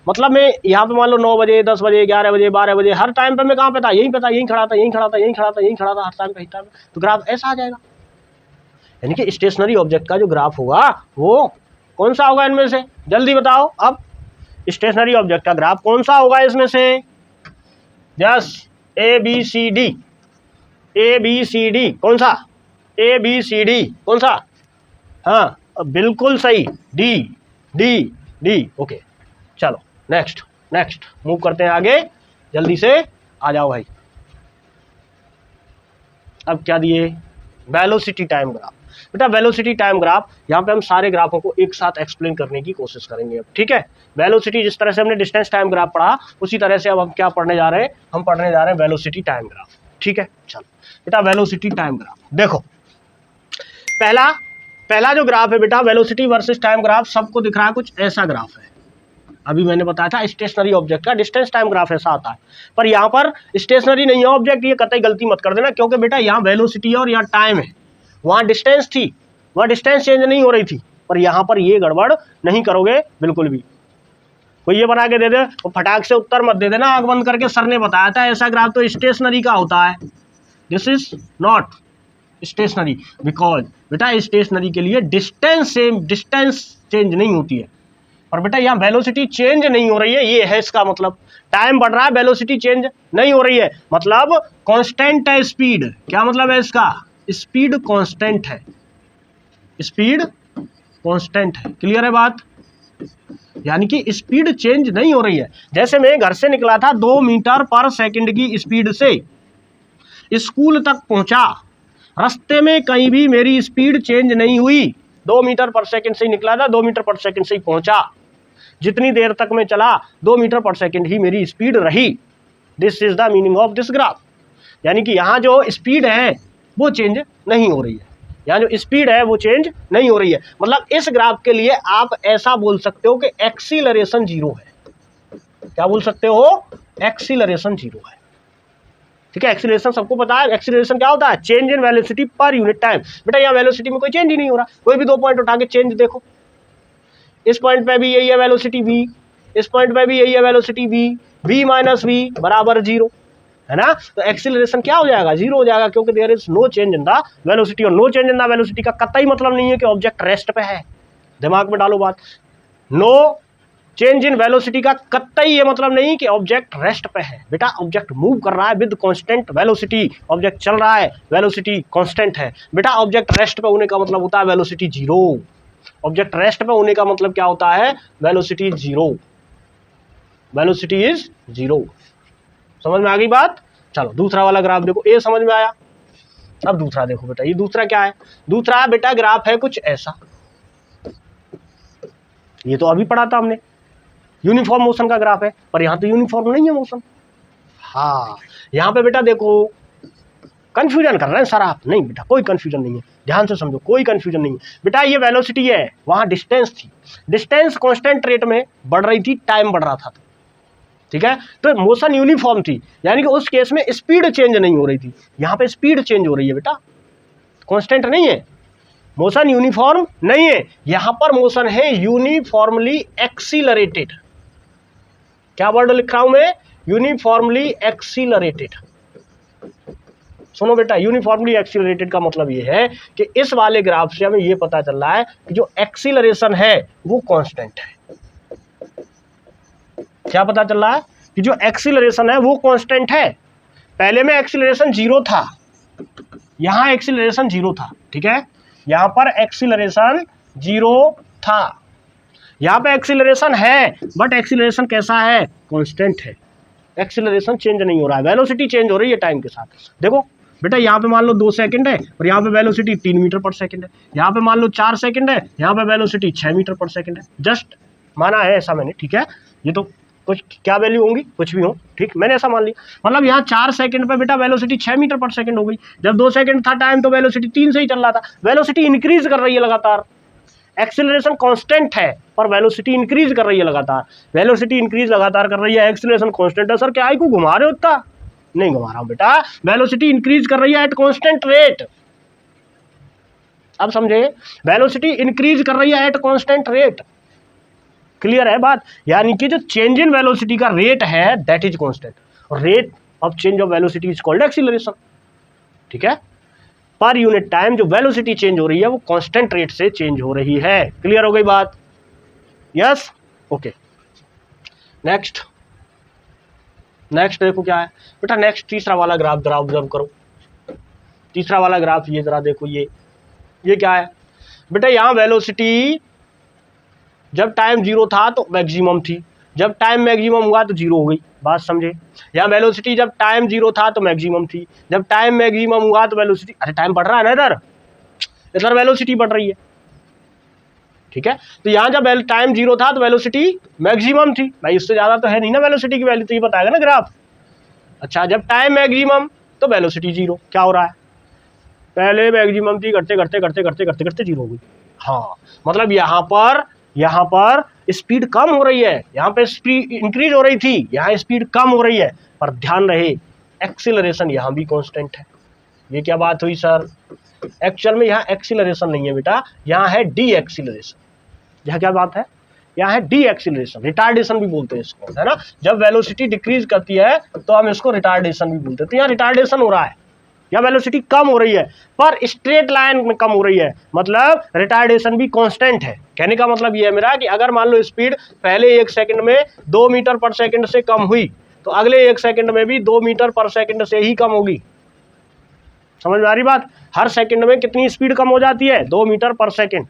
मतलब मैं यहाँ पे मान लो 9 बजे, 10 बजे, 11 बजे, 12 बजे, हर टाइम पे मैं कहाँ पे था, यहीं पे था, यहीं खड़ा था, यहीं खड़ा था, यहीं खड़ा था, यहीं खड़ा था, हर टाइम पे, टाइम। तो ग्राफ ऐसा आ जाएगा, यानी कि स्टेशनरी ऑब्जेक्ट का जो ग्राफ होगा वो कौन सा होगा इनमें से, जल्दी बताओ। अब स्टेशनरी ऑब्जेक्ट का ग्राफ कौन सा होगा इसमें से, यस ABCD, कौन सा, ABCD कौन सा, हाँ बिल्कुल सही, डी, ओके। चलो नेक्स्ट मूव करते हैं आगे, जल्दी से आ जाओ भाई। अब क्या दिए, वेलोसिटी टाइम ग्राफ। बेटा वेलोसिटी टाइम ग्राफ, यहाँ पे हम सारे ग्राफों को एक साथ एक्सप्लेन करने की कोशिश करेंगे अब, ठीक है। वेलोसिटी जिस तरह से हमने डिस्टेंस टाइम ग्राफ पढ़ा, उसी तरह से अब हम क्या पढ़ने जा रहे हैं, हम पढ़ने जा रहे हैं वेलोसिटी टाइम ग्राफ, ठीक है। चलो बेटा वेलोसिटी टाइम ग्राफ देखो, पहला जो ग्राफ है बेटा वेलोसिटी वर्सेस टाइम ग्राफ, सबको दिख रहा है कुछ ऐसा ग्राफ है। अभी मैंने बताया था स्टेशनरी ऑब्जेक्ट का डिस्टेंस टाइम ग्राफ ऐसा आता है, पर यहाँ पर स्टेशनरी नहीं है ऑब्जेक्ट, ये कतई गलती मत कर देना, क्योंकि बेटा यहाँ वेलोसिटी है और यहाँ टाइम है, वहाँ डिस्टेंस थी, वहाँ डिस्टेंस चेंज नहीं हो रही थी, पर यहाँ पर ये गड़बड़ नहीं करोगे बिल्कुल भी। कोई ये बना के दे दे तो फटाक से उत्तर मत दे देना आँख बंद करके, सर ने बताया था ऐसा ग्राफ तो स्टेशनरी का होता है, this is not stationary, because बेटा स्टेशनरी के लिए डिस्टेंस चेंज नहीं होती है, और बेटा यहाँ वेलोसिटी चेंज नहीं हो रही है, ये है इसका मतलब। टाइम बढ़ रहा है, वेलोसिटी चेंज नहीं हो रही है, मतलब कांस्टेंट है स्पीड। क्या मतलब है इसका, स्पीड कांस्टेंट है, स्पीड कांस्टेंट है, क्लियर है बात, यानी कि स्पीड चेंज नहीं हो रही है। जैसे मैं घर से निकला था 2 मीटर पर सेकंड की स्पीड से स्कूल तक पहुंचा, रास्ते में कहीं भी मेरी स्पीड चेंज नहीं हुई, 2 मीटर पर सेकंड से ही निकला था, 2 मीटर पर सेकंड से ही पहुंचा, जितनी देर तक मैं चला 2 मीटर पर सेकंड ही मेरी स्पीड रही। This is the meaning of this graph, यानी कि यहाँ जो स्पीड है वो चेंज नहीं हो रही है, यहाँ जो स्पीड है वो चेंज नहीं हो रही है। मतलब इस ग्राफ के लिए आप ऐसा बोल सकते हो कि एक्सीलरेशन 0 है। क्या बोल सकते हो, एक्सीलरेशन 0 है, ठीक है। एक्सीलरेशन सबको पता है, एक्सीलरेशन क्या होता है, change in velocity per unit time. बेटा यहाँ वेलोसिटी में कोई चेंज ही नहीं हो रहा, कोई भी 2 पॉइंट उठा के चेंज देखो, इस पॉइंट पे भी यही है वेलोसिटी v, इस पॉइंट पे भी यही है वेलोसिटी v माइनस v बराबर 0, है ना। तो एक्सीलरेशन क्या हो जाएगा, 0 हो जाएगा, क्योंकि there is no change in the velocity, और no change in the velocity का कतई मतलब नहीं है कि ऑब्जेक्ट रेस्ट पे है, दिमाग में डालो बात। नो चेंज इन वेलोसिटी का कतई ये मतलब नहीं कि ऑब्जेक्ट रेस्ट पे है। बेटा ऑब्जेक्ट मूव कर रहा है विद कांस्टेंट वेलोसिटी, ऑब्जेक्ट चल रहा है, वेलोसिटी कांस्टेंट है। बेटा ऑब्जेक्ट रेस्ट पे होने का मतलब होता है वेलोसिटी जीरो। ऑब्जेक्ट रेस्ट पे होने का मतलब क्या होता है? Velocity zero. Velocity is zero. समझ में आ गई बात? चलो दूसरा वाला ग्राफ देखो, ये समझ में आया। अब दूसरा देखो बेटा, ये दूसरा क्या है? दूसरा बेटा ग्राफ है कुछ ऐसा, ये तो अभी पढ़ा था हमने, यूनिफॉर्म मोशन का ग्राफ है, पर यहां तो यूनिफॉर्म नहीं है मोशन। हाँ यहां पे बेटा देखो कंफ्यूजन कर रहे हैं सर आप। नहीं बेटा कोई कंफ्यूजन नहीं है, ध्यान से समझो, कोई कंफ्यूजन नहीं है बेटा। ये वेलोसिटी है, वहां डिस्टेंस थी, डिस्टेंस कांस्टेंट रेट में बढ़ रही थी, टाइम बढ़ रहा था, ठीक है। तो मोशन यूनिफॉर्म थी, यानी कि उस केस में स्पीड चेंज नहीं हो रही थी। यहां पे स्पीड चेंज हो रही है बेटा, कांस्टेंट नहीं है, मोशन यूनिफॉर्म नहीं है। यहां पर मोशन है यूनिफॉर्मली एक्सीलरेटेड। क्या वर्ड लिख रहा हूं मैं? Uniformly accelerated. सुनो बेटा, यूनिफॉर्मली एक्सीलरेटेड का मतलब ये है कि इस वाले ग्राफ से हमें ये पता चल रहा है कि जो एक्सीलरेशन है वो कांस्टेंट है। क्या पता चल रहा है? कि जो एक्सीलरेशन है वो कांस्टेंट है। पहले में एक्सीलरेशन जीरो था, यहां एक्सीलरेशन जीरो था, ठीक है। यहां पर एक्सीलरेशन जीरो था, यहां पे एक्सीलरेशन है, बट एक्सीलरेशन कैसा है? कांस्टेंट है। एक्सीलरेशन चेंज नहीं हो रहा है, वेलोसिटी चेंज हो रही है टाइम के साथ। देखो बेटा यहाँ पे मान लो 2 सेकंड है और यहाँ पे वेलोसिटी 3 मीटर पर सेकंड है। यहाँ पे मान लो 4 सेकंड है, यहाँ पे वेलोसिटी 6 मीटर पर सेकंड है। जस्ट माना है ऐसा मैंने, ठीक है। ये तो कुछ क्या वैल्यू होंगी, कुछ भी हो, ठीक, मैंने ऐसा मान लिया। मतलब यहाँ 4 सेकंड पे बेटा वेलोसिटी 6 मीटर पर सेकंड हो गई। जब 2 सेकंड था टाइम तो वेलोसिटी 3 से ही चल रहा था। वेलोसिटी इंक्रीज कर रही है लगातार, एक्सीलरेशन कांस्टेंट है पर वेलोसिटी इंक्रीज कर रही है लगातार। वेलोसिटी इंक्रीज लगातार कर रही है, एक्सीलरेशन कांस्टेंट है। सर क्या को घुमा रहे हो इतना? नहीं घुमा रहा हूं बेटा, वेलोसिटी इंक्रीज कर रही है एट कांस्टेंट रेट। अब समझे, वेलोसिटी इंक्रीज कर रही है एट कांस्टेंट रेट। क्लियर है बात? यानी कि जो चेंज इन वेलोसिटी का रेट है दैट इज कांस्टेंट, और rate of change of velocity is called acceleration, ठीक है। पर यूनिट टाइम जो वेलोसिटी चेंज हो रही है वो कांस्टेंट रेट से चेंज हो रही है। क्लियर हो गई बात? Yes, okay. नेक्स्ट देखो क्या है बेटा, नेक्स्ट तीसरा वाला ग्राफ जरा ऑब्जर्व करो। तीसरा वाला ग्राफ ये जरा देखो, ये क्या है बेटा? यहां वेलोसिटी जब टाइम जीरो था तो मैक्सिमम थी, जब टाइम मैक्सिमम हुआ तो जीरो हो गई। बात समझे? यहाँ वेलोसिटी जब टाइम जीरो था तो मैक्सिमम थी, जब टाइम मैक्सिमम हुआ तो वेलोसिटी, अरे टाइम बढ़ रहा है ना, इधर वेलोसिटी बढ़ रही है, ठीक है। तो यहाँ जब टाइम जीरो था तो वेलोसिटी मैक्सिमम थी। भाई इससे ज्यादा तो है नहीं ना वेलोसिटी की वैल्यू, तो ये बताएगा ना ग्राफ। अच्छा, जब टाइम मैक्सिमम तो वेलोसिटी जीरो। क्या हो रहा है? पहले मैक्सिमम थी, करते करते जीरो हो गई। हाँ मतलब यहाँ पर स्पीड कम हो रही है, यहाँ पे स्पीड इंक्रीज हो रही थी, यहाँ स्पीड कम हो रही है, पर ध्यान रहे एक्सीलरेशन यहाँ भी कांस्टेंट है। ये क्या बात हुई सर? एक्चुअल में यहाँ एक्सीलरेशन नहीं है बेटा, यहाँ है डी एक्सीलरेशन। यह क्या बात है? यहाँ है डी एक्सीलरेशन, रिटार्डेशन भी बोलते हैं इसको, है ना। जब वेलोसिटी डिक्रीज करती है तो हम इसको रिटार्डेशन भी बोलते हैं। तो यहाँ रिटार्डेशन हो रहा है, या वेलोसिटी कम हो रही है पर स्ट्रेट लाइन में कम हो रही है, मतलब रिटार्डेशन भी कांस्टेंट है। कहने का मतलब ये है मेरा कि अगर मान लो स्पीड पहले 1 सेकंड में 2 मीटर पर सेकंड से कम हुई तो अगले 1 सेकंड में भी 2 मीटर पर सेकंड से ही कम होगी। समझ में आ रही बात? हर सेकंड में कितनी स्पीड कम हो जाती है? 2 मीटर पर सेकंड,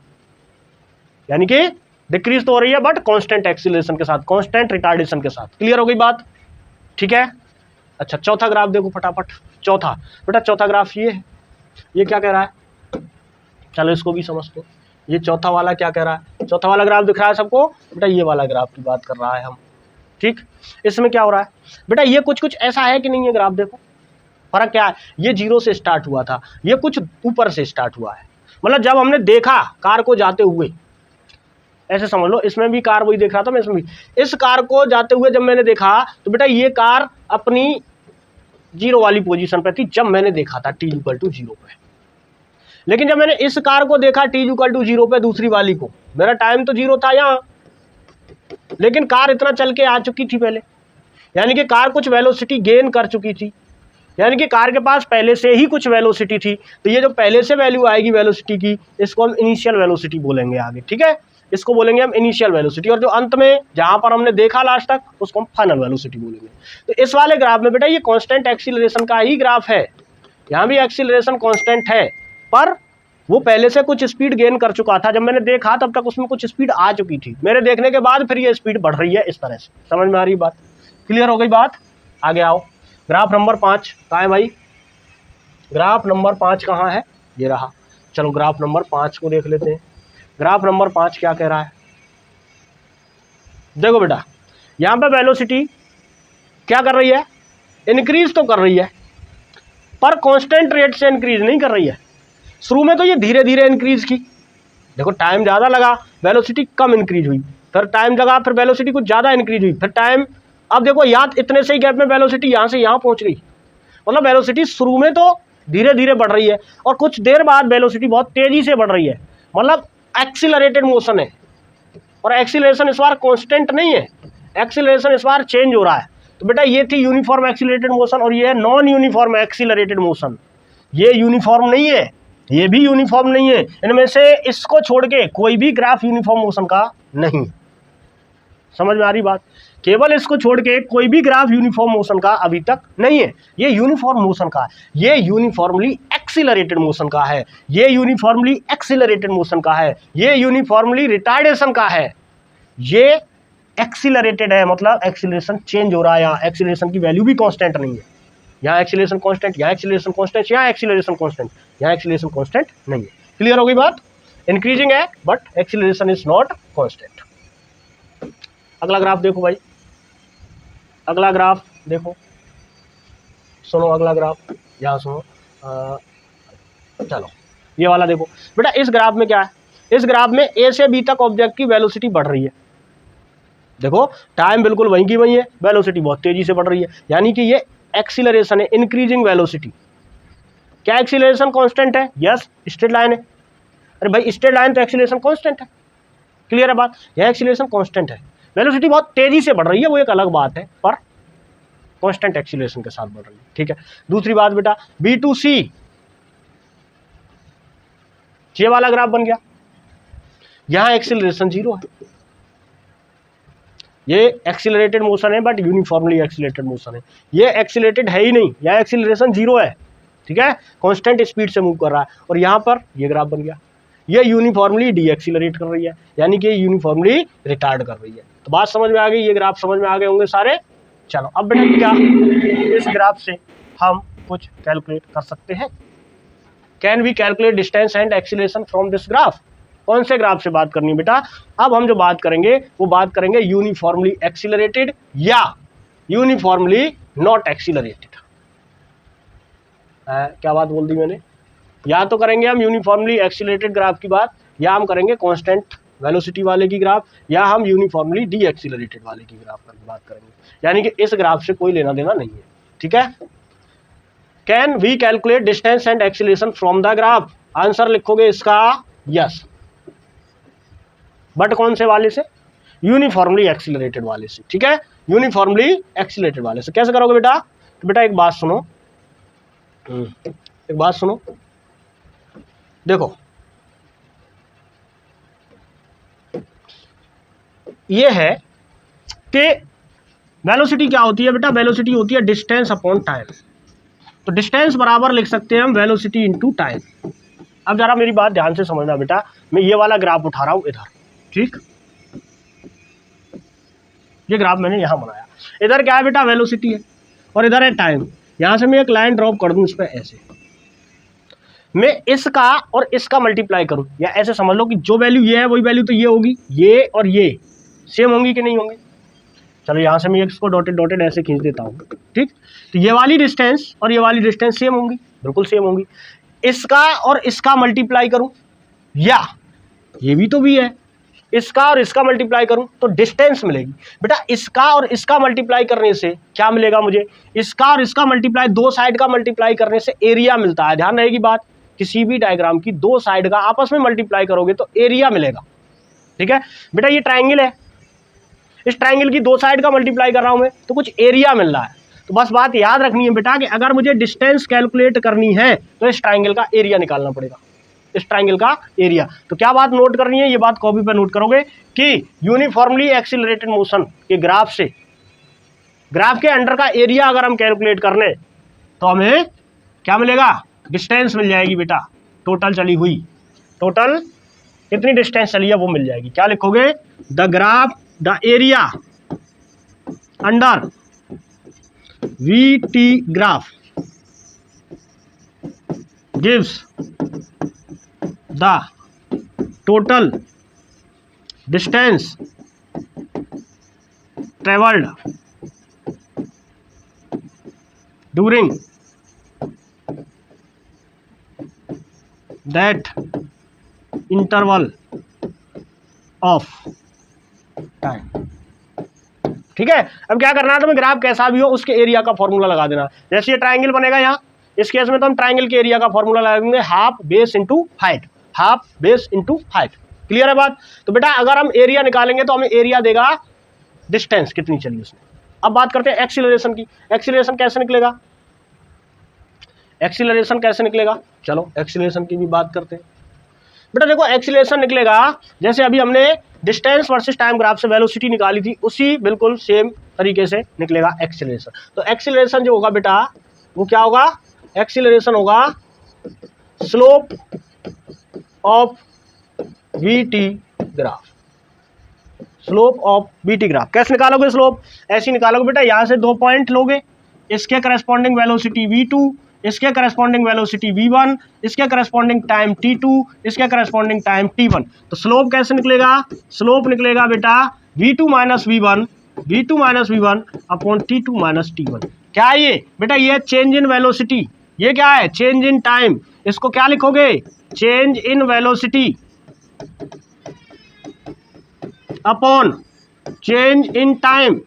यानी कि डिक्रीज तो हो रही है बट कांस्टेंट एक्सीलरेशन के साथ, कांस्टेंट रिटार्डेशन के साथ। क्लियर हो गई बात? ठीक है। अच्छा चौथा ग्राफ देखो फटाफट। चौथा बेटा, चौथा ग्राफ ये है। ये क्या कह रहा है? चलो इसको भी समझ लो। ये चौथा वाला क्या कह रहा है? चौथा वाला ग्राफ दिख रहा है सबको बेटा? ये वाला ग्राफ की बात कर रहा है हम, ठीक। इसमें क्या हो रहा है बेटा? ये कुछ ऐसा है कि नहीं है ग्राफ? देखो फर्क क्या है, ये 0 से स्टार्ट हुआ था, ये कुछ ऊपर से स्टार्ट हुआ है। मतलब जब हमने देखा कार को जाते हुए, ऐसे समझ लो, इसमें भी कार वही देख रहा था मैं, इसमें भी इस कार को जाते हुए जब मैंने देखा तो बेटा ये कार अपनी 0 वाली पोजीशन पे थी जब मैंने देखा था t = 0 पे। लेकिन जब मैंने इस कार को देखा t = 0 पे, दूसरी वाली को, मेरा टाइम तो 0 था यहाँ, लेकिन कार इतना चल के आ चुकी थी पहले, यानी कि कार कुछ वेलोसिटी गेन कर चुकी थी, यानी कि कार के पास पहले से ही कुछ वेलोसिटी थी। तो ये जो पहले से वैल्यू आएगी वेलोसिटी की, इसको हम इनिशियल वेलोसिटी बोलेंगे आगे, ठीक है। इसको बोलेंगे हम इनिशियल वेलोसिटी, और जो अंत में जहां पर हमने देखा लास्ट तक उसको हम फाइनल वेलोसिटी बोलेंगे। तो इस वाले ग्राफ में बेटा ये कांस्टेंट एक्सीलरेशन का ही ग्राफ है, यहाँ भी एक्सीलरेशन कांस्टेंट है, पर वो पहले से कुछ स्पीड गेन कर चुका था। जब मैंने देखा तब तक उसमें कुछ स्पीड आ चुकी थी, मेरे देखने के बाद फिर ये स्पीड बढ़ रही है इस तरह से। समझ में आ रही बात? क्लियर हो गई बात? आगे आओ, ग्राफ नंबर 5 कहाँ है भाई? ग्राफ नंबर 5 कहाँ है? ये रहा। चलो ग्राफ नंबर 5 को देख लेते हैं। ग्राफ नंबर 5 क्या कह रहा है? देखो बेटा, यहाँ पे वेलोसिटी क्या कर रही है? इंक्रीज तो कर रही है, पर कांस्टेंट रेट से इंक्रीज नहीं कर रही है। शुरू में तो ये धीरे धीरे इंक्रीज की, देखो टाइम ज़्यादा लगा, वेलोसिटी कम इंक्रीज हुई, फिर टाइम लगा, फिर वेलोसिटी कुछ ज़्यादा इंक्रीज हुई, फिर टाइम, अब देखो यहाँ इतने से ही गैप में वेलोसिटी यहाँ से यहाँ पहुँच गई। मतलब वेलोसिटी शुरू में तो धीरे धीरे बढ़ रही है और कुछ देर बाद वेलोसिटी बहुत तेज़ी से बढ़ रही है, मतलब एक्सीलरेटेड मोशन है। और एक्सीलरेशन इस बार कांस्टेंट नहीं है, एक्सीलरेशन इस बार चेंज हो रहा है। तो बेटा ये थी यूनिफॉर्म एक्सीलरेटेड मोशन और ये है नॉन यूनिफॉर्म एक्सीलरेटेड मोशन। ये यूनिफॉर्म नहीं है, ये भी यूनिफॉर्म नहीं है, इनमें से इसको छोड़ के कोई भी ग्राफ यूनिफॉर्म मोशन का नहीं। समझ में आ रही बात? केवल इसको छोड़ के कोई भी ग्राफ यूनिफॉर्म मोशन का अभी तक नहीं है। ये यूनिफॉर्म मोशन का है, ये यूनिफॉर्मली एक्सीलरेटेड मोशन का है, ये यूनिफॉर्मली एक्सीलरेटेड मोशन का है, ये यूनिफॉर्मली रिटार्डेशन का है, ये एक्सीलरेटेड है, मतलब एक्सीलरेशन चेंज हो रहा है। यहाँ एक्सीलरेशन की वैल्यू भी कांस्टेंट नहीं है, यहाँ एक्सीलरेशन कांस्टेंट, यहाँ एक्सीलरेशन कांस्टेंट, यहाँ एक्सीलरेशन कांस्टेंट, यहाँ एक्सीलरेशन कांस्टेंट नहीं है। क्लियर हो गई बात? इंक्रीजिंग है but acceleration is not constant. अगला ग्राफ देखो भाई, अगला ग्राफ देखो, सुनो अगला ग्राफ, यहाँ सुनो, चलो ये वाला देखो बेटा। इस ग्राफ में क्या है? इस ग्राफ में ए से बी तक ऑब्जेक्ट की वेलोसिटी बढ़ रही है। देखो टाइम बिल्कुल वहीं की वहीं है, वेलोसिटी बहुत तेजी से बढ़ रही है, यानी कि ये एक्सीलरेशन है, इंक्रीजिंग वेलोसिटी। क्या एक्सीलरेशन कांस्टेंट है? यस, स्ट्रेट लाइन है। अरे भाई स्ट्रेट लाइन तो एक्सीलरेशन कांस्टेंट है। क्लियर है बात? यह एक्सीलरेशन कांस्टेंट है, वेलोसिटी बहुत तेजी से बढ़ रही है वो एक अलग बात है, पर कांस्टेंट एक्सीलरेशन के साथ बढ़ रही है। ठीक है। दूसरी बात बेटा, B2C, ये वाला ग्राफ बन गया, यहां एक्सीलरेशन 0 है। ये एक्सीलरेटेड मोशन है बट यूनिफॉर्मली एक्सीलरेटेड मोशन है, ये एक्सीलरेटेड है ही नहीं, यह एक्सीलरेशन 0 है। ठीक है, कांस्टेंट स्पीड से मूव कर रहा है। और यहां पर ये ग्राफ बन गया, ये यूनिफॉर्मली डी एक्सीलरेट कर रही है, यानी कि यूनिफॉर्मली रिटार्ड कर रही है। तो बात समझ में आ गई, ये ग्राफ समझ में आ गए होंगे सारे। चलो अब बेटा क्या इस ग्राफ से हम कुछ कैलकुलेट कर सकते हैं? Can we calculate distance and acceleration from this graph? कौन से ग्राफ से बात करनी है बेटा? अब हम जो बात करेंगे वो बात करेंगे यूनिफॉर्मली एक्सीलरेटेड या यूनिफॉर्मली नॉट एक्सीलरेटेड। क्या बात बोल दी मैंने? या तो करेंगे हम यूनिफॉर्मली एक्सीलरेटेड ग्राफ की बात, या हम करेंगे कांस्टेंट वेलोसिटी वाले की ग्राफ, या हम यूनिफॉर्मली डी एक्सीलरेटेड वाले की ग्राफ पर बात करेंगे। यानी कि इस ग्राफ से कोई लेना देना नहीं है। ठीक है। Can we calculate distance and acceleration from the graph? Answer लिखोगे इसका यस, बट कौन से वाले से? यूनिफॉर्मली एक्सीलरेटेड वाले से। ठीक है, यूनिफॉर्मली एक्सीलरेटेड वाले से। कैसे करोगे बेटा? तो बेटा एक बात सुनो, एक बात सुनो, देखो ये है कि वेलोसिटी क्या होती है बेटा? वेलोसिटी होती है डिस्टेंस अपॉन टाइम। तो डिस्टेंस बराबर लिख सकते हैं हम वेलोसिटी इनटू टाइम। अब जरा मेरी बात ध्यान से समझना बेटा, मैं ये वाला ग्राफ उठा रहा हूं इधर, ठीक, ये ग्राफ मैंने यहां बनाया, इधर क्या है बेटा? वेलोसिटी है और इधर है टाइम। यहां से मैं एक लाइन ड्रॉप कर दूं इस पर, ऐसे मैं इसका और इसका मल्टीप्लाई करूं, या ऐसे समझ लो कि जो वैल्यू ये है वही वैल्यू तो ये होगी, ये और ये सेम होंगी कि नहीं होंगी? चलो यहां से मैं इसको डॉटेड डॉटेड ऐसे खींच देता हूं, ठीक। तो ये वाली डिस्टेंस और ये वाली डिस्टेंस सेम होंगी, बिल्कुल सेम होंगी। इसका और इसका मल्टीप्लाई करूं, या ये भी तो भी है, इसका और इसका मल्टीप्लाई करूं तो डिस्टेंस मिलेगी बेटा। इसका और इसका मल्टीप्लाई करने से क्या मिलेगा मुझे? इसका और इसका मल्टीप्लाई, दो साइड का मल्टीप्लाई करने से एरिया मिलता है। ध्यान रहेगी बात, किसी भी डायग्राम की दो साइड का आपस में मल्टीप्लाई करोगे तो एरिया मिलेगा। ठीक है बेटा, ये ट्राइंगल है, इस ट्राइंगल की दो साइड का मल्टीप्लाई कर रहा हूं मैं तो कुछ एरिया मिल रहा है। तो बस बात याद रखनी है बेटा कि अगर मुझे डिस्टेंस कैलकुलेट करनी है तो इस ट्राइंगल का एरिया निकालना पड़ेगा। इस ट्राइंगल का एरिया। तो क्या बात नोट करनी है, ये बात कॉपी पे नोट करोगे कि यूनिफॉर्मली एक्सीलरेटेड मोशन के ग्राफ से ग्राफ के अंडर का एरिया अगर हम कैलकुलेट कर लें तो हमें क्या मिलेगा, डिस्टेंस मिल जाएगी बेटा, टोटल चली हुई, टोटल कितनी डिस्टेंस चली है वो मिल जाएगी। क्या लिखोगे, the graph the area under VT graph gives the total distance traveled during that interval of time। ठीक है, अब क्या करना है, तुम्हें ग्राफ कैसा भी हो उसके एरिया का फॉर्मूला लगा देना। जैसे ये ट्राइंगल बनेगा यहाँ, इस केस में तो हम ट्राइंगल के एरिया का फॉर्मूला लगा देंगे half base into height, half base into height. Clear है बात। तो बेटा अगर हम एरिया निकालेंगे तो हमें एरिया देगा डिस्टेंस कितनी चली उसने। अब बात करते हैं एक्सीलरेशन की। एक्सीलरेशन कैसे निकलेगा, एक्सीलरेशन कैसे निकलेगा, चलो एक्सीलरेशन की भी बात करते हैं। बेटा देखो एक्सीलरेशन निकलेगा, जैसे अभी हमने डिस्टेंस वर्सेस टाइम ग्राफ से वेलोसिटी निकाली थी, उसी बिल्कुल सेम तरीके से निकलेगा एक्सीलरेशन। तो एक्सीलरेशन जो होगा बेटा वो क्या होगा, एक्सीलरेशन होगा slope of VT graph, slope of VT graph. कैसे निकालोगे स्लोप, ऐसे निकालोगे बेटा, यहाँ से 2 पॉइंट लोगे, इसके करस्पॉन्डिंग वेलोसिटी V2, इसके करस्पॉन्डिंग वेलोसिटी V1, इसके करस्पॉन्डिंग टाइम T2, इसके करस्पॉन्डिंग टाइम T1। तो स्लोप कैसे निकलेगा, स्लोप निकलेगा बेटा V2 minus V1, V2 minus V1 upon T2 minus T1। क्या है ये बेटा, ये चेंज इन वेलोसिटी, ये क्या है चेंज इन टाइम, इसको क्या लिखोगे, change in velocity upon change in time.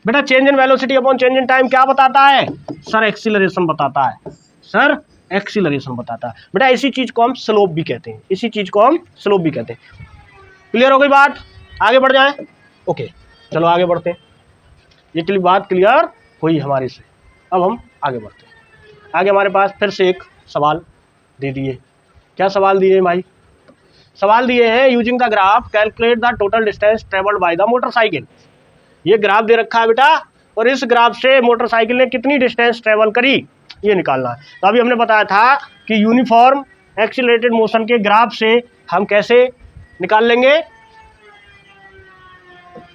बेटा change in velocity upon change in time क्या बताता है, सर एक्सीलरेशन बताता है, सर एक्सीलरेशन बताता है। बेटा इसी चीज को हम स्लोप भी कहते हैं, इसी चीज को हम स्लोप भी कहते हैं। क्लियर हो गई बात, आगे बढ़ जाए। ओके चलो आगे बढ़ते हैं, ये बात क्लियर हुई हमारे से। अब हम आगे बढ़ते हैं। आगे हमारे पास फिर से एक सवाल दे दिए। क्या सवाल दिए भाई, सवाल दिए हैं using the graph calculate the total distance travelled by the motorcycle. ये ग्राफ दे रखा है बेटा, और इस ग्राफ से मोटरसाइकिल ने कितनी डिस्टेंस ट्रेवल करी ये निकालना है। तो अभी हमने बताया था कि यूनिफॉर्म एक्सीलरेटेड मोशन के ग्राफ से हम कैसे निकाल लेंगे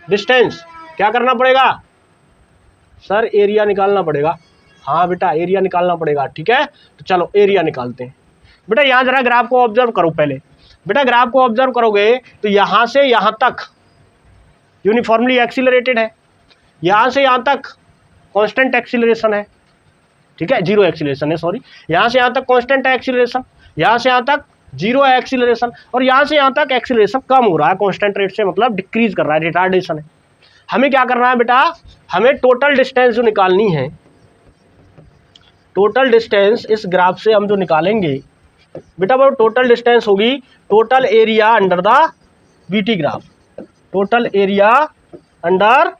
डिस्टेंस, क्या करना पड़ेगा सर, एरिया निकालना पड़ेगा। हाँ बेटा एरिया निकालना पड़ेगा, ठीक है। तो चलो एरिया निकालते हैं। बेटा यहाँ जरा ग्राफ को ऑब्जर्व करो पहले। बेटा ग्राफ को ऑब्जर्व करोगे तो यहाँ से यहाँ तक यूनिफॉर्मली एक्सीलरेटेड है, यहाँ से यहाँ तक कांस्टेंट एक्सीलरेशन है, ठीक है, जीरो एक्सीलरेशन है, सॉरी, यहाँ से यहाँ तक कांस्टेंट है एक्सीलरेशन, यहाँ से यहाँ तक जीरो है एक्सीलरेशन, और यहाँ से यहाँ तक एक्सीलरेशन कम हो रहा है कांस्टेंट रेट से, मतलब डिक्रीज कर रहा है, रिटार्डेशन है। हमें क्या करना है बेटा, हमें टोटल डिस्टेंस जो निकालनी है, टोटल डिस्टेंस इस ग्राफ से हम जो निकालेंगे बेटा वो टोटल डिस्टेंस होगी total area under the VT graph, total area under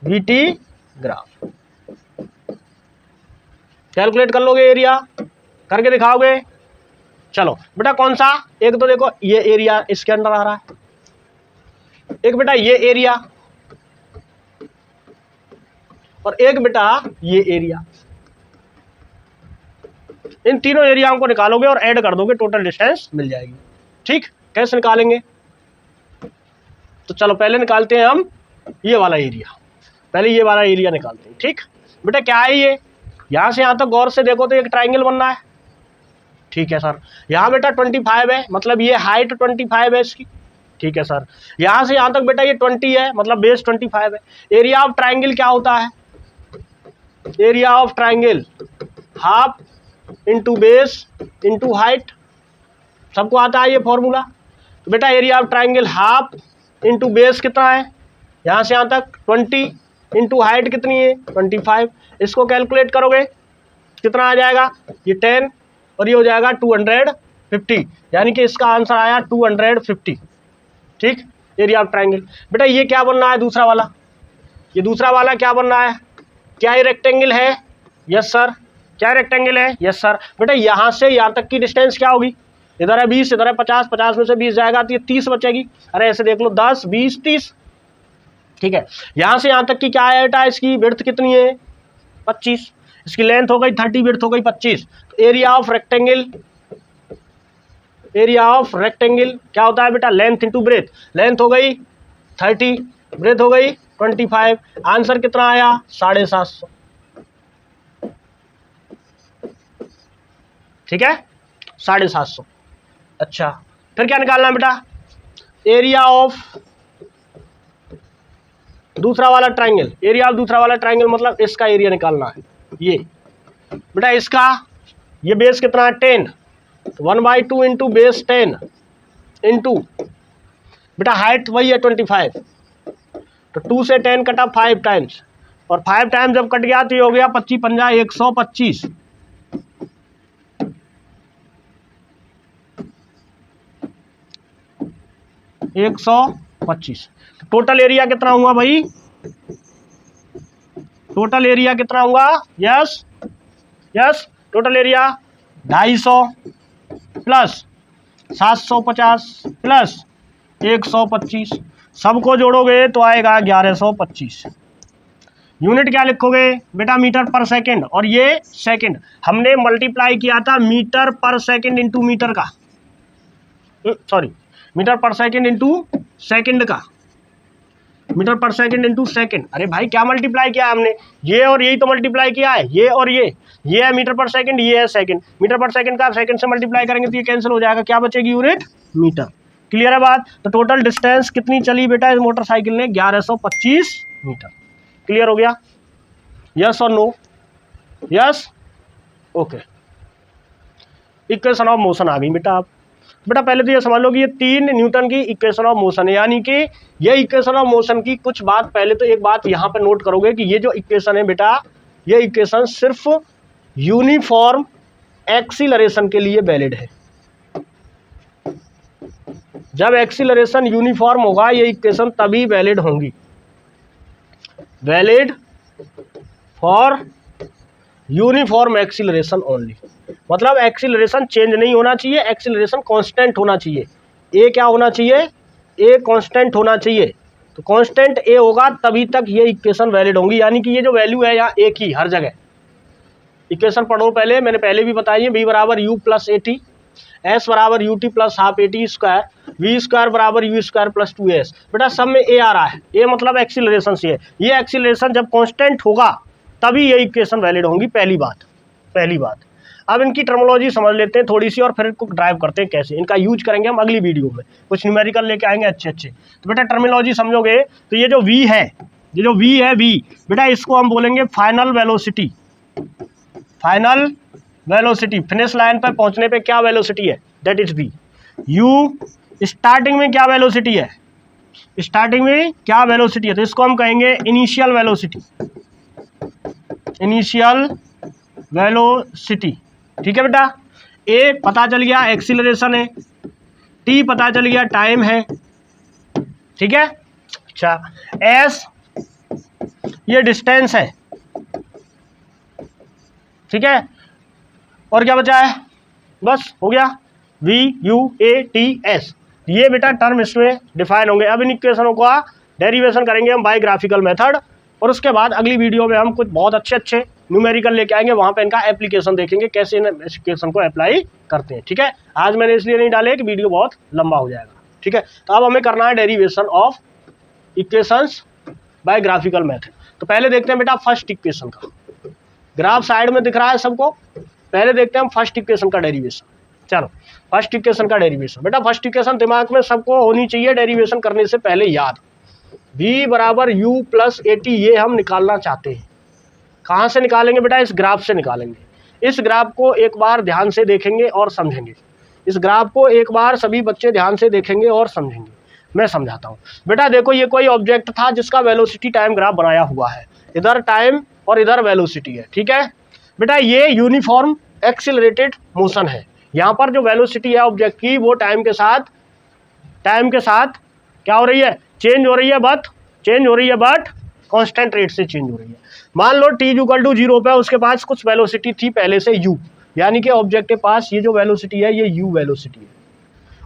VT graph. Calculate कर लोगे एरिया, करके दिखाओगे। चलो बेटा कौन सा, एक तो देखो ये एरिया इसके अंदर आ रहा है, एक बेटा ये एरिया, और एक बेटा ये एरिया। इन तीनों एरियाओं को निकालोगे और ऐड कर दोगे, टोटल डिस्टेंस मिल जाएगी। ठीक, कैसे निकालेंगे, तो चलो पहले निकालते हैं हम ये वाला एरिया, पहले ये वाला एरिया निकालते हैं। ठीक बेटा क्या है ये, यहाँ से यहाँ तक गौर से देखो तो एक ट्राइंगल बन रहा है, ठीक है सर। यहाँ बेटा 25 है, मतलब ये हाइट 25 है इसकी, ठीक है सर। यहाँ से यहाँ तक बेटा ये 20 है, मतलब बेस 25 है। एरिया ऑफ ट्राइंगल क्या होता है, area of triangle half into base into height, सबको आता है ये फॉर्मूला। तो बेटा area of triangle half into base कितना है, यहाँ से यहाँ तक 20 इंटू हाइट कितनी है 25। इसको कैलकुलेट करोगे कितना आ जाएगा, ये 10 और ये हो जाएगा 250, यानी कि इसका आंसर आया 250। ठीक, एरिया ऑफ ट्राइंगल। बेटा ये क्या बन रहा है दूसरा वाला, ये दूसरा वाला क्या बन रहा है, क्या ये रेक्टेंगल है, यस सर, क्या रेक्टेंगल है? Yes sir. बेटा यहाँ से यहाँ तक की डिस्टेंस क्या होगी? इधर है 20, इधर है 50, 50 में से 20 जाएगा तो ये 30 बचेगी। अरे ऐसे देख लो 10, 20, 30, ठीक है। यहाँ से यहाँ तक की क्या है बेटा? इसकी विड्थ कितनी है? 25, इसकी लेंथ हो गई 30, विड्थ हो गई 25। तो area of rectangle, area of rectangle क्या होता है बेटा? Length into breadth. लेंथ हो गई 30, ब्रेथ हो गई 25। आंसर कितना आया? 750, ठीक है, 750। अच्छा फिर क्या निकालना है बेटा? एरिया ऑफ दूसरा वाला ट्राइंगल। एरिया ऑफ दूसरा वाला ट्राइंगल मतलब इसका एरिया निकालना है। ये बेटा इसका, ये बेस कितना है? 10, 1/2 इंटू बेस 10 इंटू बेटा हाइट वही है 25, तो 2 से 10 कटा 5 टाइम्स, और 5 टाइम्स जब कट गया तो ये हो गया 25 पंजा 125। टोटल एरिया कितना हुआ भाई? टोटल एरिया कितना हुआ? Yes yes, total area 250 plus 750 plus 125, सबको जोड़ोगे तो आएगा 1125। यूनिट क्या लिखोगे बेटा? मीटर पर सेकंड, और ये सेकंड हमने मल्टीप्लाई किया था मीटर पर सेकंड इंटू मीटर का, सॉरी मीटर पर सेकंड इंटू सेकंड का, मीटर पर सेकंड इंटू सेकंड। अरे भाई क्या मल्टीप्लाई किया हमने? ये और यही तो मल्टीप्लाई किया है, ये और ये है मीटर पर सेकंड, ये है सेकंड। मीटर पर सेकंड का आप सेकंड से मल्टीप्लाई करेंगे तो ये कैंसिल हो जाएगा, क्या बचेगी? Unit metre. क्लियर है बात? तो टोटल डिस्टेंस कितनी चली बेटा इस मोटरसाइकिल ने? 1125 मीटर। क्लियर हो गया? यस और no? Yes, okay. Equation of motion आ गई बेटा। आप बेटा पहले तो ये समझ लो कि ये 3 न्यूटन की इक्वेशन ऑफ मोशन है, यानी कि ये इक्वेशन ऑफ मोशन की कुछ बात, पहले तो एक बात यहाँ पे नोट करोगे कि ये जो इक्वेशन है बेटा, ये इक्वेशन सिर्फ यूनिफॉर्म एक्सीलरेशन के लिए वैलिड है। जब एक्सीलरेशन यूनिफॉर्म होगा ये इक्वेशन तभी वैलिड होंगी, valid for uniform acceleration only. मतलब एक्सीलरेशन चेंज नहीं होना चाहिए, एक्सीलरेशन कांस्टेंट होना चाहिए। ए क्या होना चाहिए? ए कांस्टेंट होना चाहिए। तो कांस्टेंट ए होगा तभी तक ये इक्वेशन वैलिड होंगी, यानी कि ये जो वैल्यू है यहाँ एक ही हर जगह। इक्वेशन पढ़ो पहले, मैंने पहले भी बताई है। बी बराबर U plus A T, S बराबर U T plus half A T square, V square बराबर यू स्क्वायर प्लस 2s। बेटा सब में ए आ रहा है, ए मतलब एक्सीलरेशन से है। ये एक्सीलरेशन जब कांस्टेंट होगा तभी ये इक्वेशन वैलिड होंगी, पहली बात, पहली बात। अब इनकी टर्मिनोलॉजी समझ लेते हैं थोड़ी सी, और फिर इनको ड्राइव करते हैं कैसे। इनका यूज करेंगे हम अगली वीडियो में, कुछ न्यूमेरिकल लेके आएंगे अच्छे अच्छे। तो बेटा टर्मिनोलॉजी समझोगे तो ये जो v है, ये जो v है, v बेटा इसको हम बोलेंगे final velocity. Final velocity, finish line पर पहुंचने पे क्या वेलोसिटी है, that is v। u starting में क्या वेलोसिटी है, स्टार्टिंग में क्या वेलोसिटी है, तो इसको हम कहेंगे इनिशियल वेलोसिटी, इनिशियल वेलोसिटी। ठीक है बेटा। ए पता चल गया एक्सीलरेशन है, टी पता चल गया टाइम है, ठीक है। अच्छा एस ये डिस्टेंस है, ठीक है। और क्या बचा है, बस हो गया, v u a T s, ये बेटा टर्म इसमें डिफाइन होंगे। अब इन इक्वेशनों का डेरिवेशन करेंगे हम बाय ग्राफिकल मेथड, और उसके बाद अगली वीडियो में हम कुछ बहुत अच्छे अच्छे न्यूमेरिकल लेके आएंगे, वहाँ पे इनका एप्लीकेशन देखेंगे कैसे इन इक्वेशन को अप्लाई करते हैं, ठीक है। आज मैंने इसलिए नहीं डाले कि वीडियो बहुत लंबा हो जाएगा, ठीक है। तो अब हमें करना है derivation of equations bye graphical method. तो पहले देखते हैं बेटा फर्स्ट इक्वेशन का, ग्राफ साइड में दिख रहा है सबको। पहले देखते हैं हम फर्स्ट इक्वेशन का डेरिवेशन। चलो फर्स्ट इक्वेशन का डेरिवेशन, बेटा फर्स्ट इक्वेशन दिमाग में सबको होनी चाहिए डेरिवेशन करने से पहले याद। v बराबर u प्लस ए टी, ये हम निकालना चाहते हैं। कहाँ से निकालेंगे बेटा, इस ग्राफ से निकालेंगे। इस ग्राफ को एक बार ध्यान से देखेंगे और समझेंगे, इस ग्राफ को एक बार सभी बच्चे ध्यान से देखेंगे और समझेंगे। मैं समझाता हूँ बेटा। देखो ये कोई ऑब्जेक्ट था जिसका वेलोसिटी टाइम ग्राफ बनाया हुआ है, इधर टाइम और इधर वेलोसिटी है, ठीक है बेटा। ये यूनिफॉर्म एक्सिलरेटेड मोशन है। यहाँ पर जो वेलोसिटी है ऑब्जेक्ट की वो टाइम के साथ क्या हो रही है, चेंज हो रही है, बट कांस्टेंट रेट से चेंज हो रही है। मान लो t इक्वल टू 0 पे उसके पास कुछ वेलोसिटी थी पहले से u, यानी कि ऑब्जेक्ट के पास ये जो वेलोसिटी है ये u वेलोसिटी है,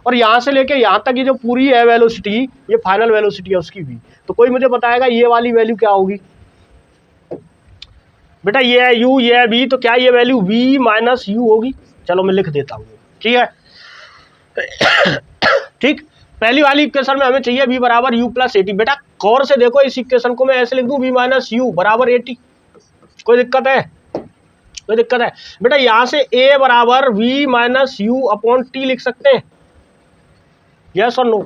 और यहाँ से लेके यहाँ तक ये जो पूरी है वेलोसिटी ये फाइनल वेलोसिटी है उसकी v। तो कोई मुझे बताएगा ये वाली वैल्यू क्या होगी? बेटा ये है u, ये है v, तो क्या ये वैल्यू v माइनस u होगी? चलो मैं लिख देता हूँ, ठीक है। ठीक, पहली वाली इक्वेशन में हमें चाहिए v बराबर u प्लस एटी। बेटा गौर से देखो, इस इक्वेशन को मैं ऐसे लिख दूं v माइनस u बराबर एटी। कोई दिक्कत है? कोई दिक्कत है? बेटा यहाँ से a बराबर v minus u upon T लिख सकते हैं, यस और नो?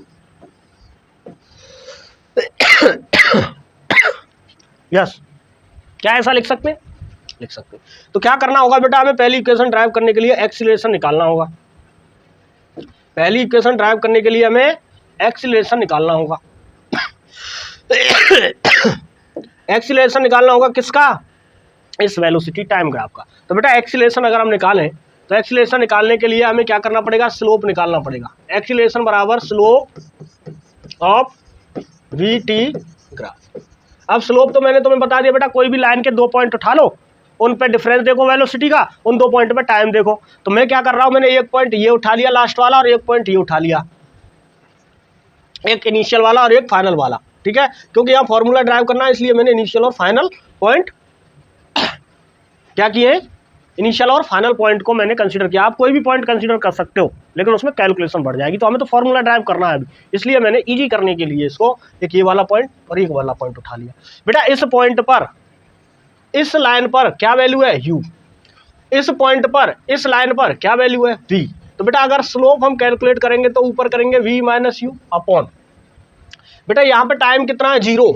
यस, क्या ऐसा लिख सकते हैं? लिख सकते हैं। तो क्या करना होगा बेटा, हमें पहली इक्वेशन ड्राइव करने के लिए एक्सीलरेशन निकालना होगा। पहली इक्वेशन ड्राइव करने के लिए हमें एक्सीलरेशन निकालना होगा। एक्सीलरेशन निकालना होगा किसका? इस वेलोसिटी टाइम ग्राफ का। तो बेटा एक्सीलरेशन अगर हम निकालें तो एक्सीलरेशन निकालने के लिए हमें क्या करना पड़ेगा? स्लोप निकालना पड़ेगा। एक्सीलरेशन बराबर slope of we T graph. अब स्लोप तो मैंने तुम्हें बता दिया बेटा, कोई भी लाइन के 2 पॉइंट उठा लो, उन पे डिफरेंस देखो वेलोसिटी का, उन 2 पॉइंट पे टाइम देखो। तो मैं क्या कर रहा हूं, मैंने एक पॉइंट ये उठा लिया लास्ट वाला और एक पॉइंट ये उठा लिया, एक इनिशियल वाला और एक फाइनल वाला, ठीक है। क्योंकि यहाँ फॉर्मूला ड्राइव करना है इसलिए मैंने इनिशियल और फाइनल पॉइंट क्या किए, इनिशियल और फाइनल पॉइंट को मैंने कंसीडर किया। आप कोई भी पॉइंट कंसीडर कर सकते हो लेकिन उसमें कैलकुलेशन बढ़ जाएगी, तो हमें तो फॉर्मूला ड्राइव करना है अभी, इसलिए मैंने इजी करने के लिए इसको एक ये वाला पॉइंट और एक वाला पॉइंट उठा लिया। बेटा इस पॉइंट पर, इस लाइन पर क्या वैल्यू है? u। इस पॉइंट पर, इस लाइन पर क्या वैल्यू है? v। तो बेटा अगर स्लोप हम कैलकुलेट करेंगे तो ऊपर करेंगे v माइनस यू अपॉन, बेटा यहाँ पे टाइम कितना है? 0।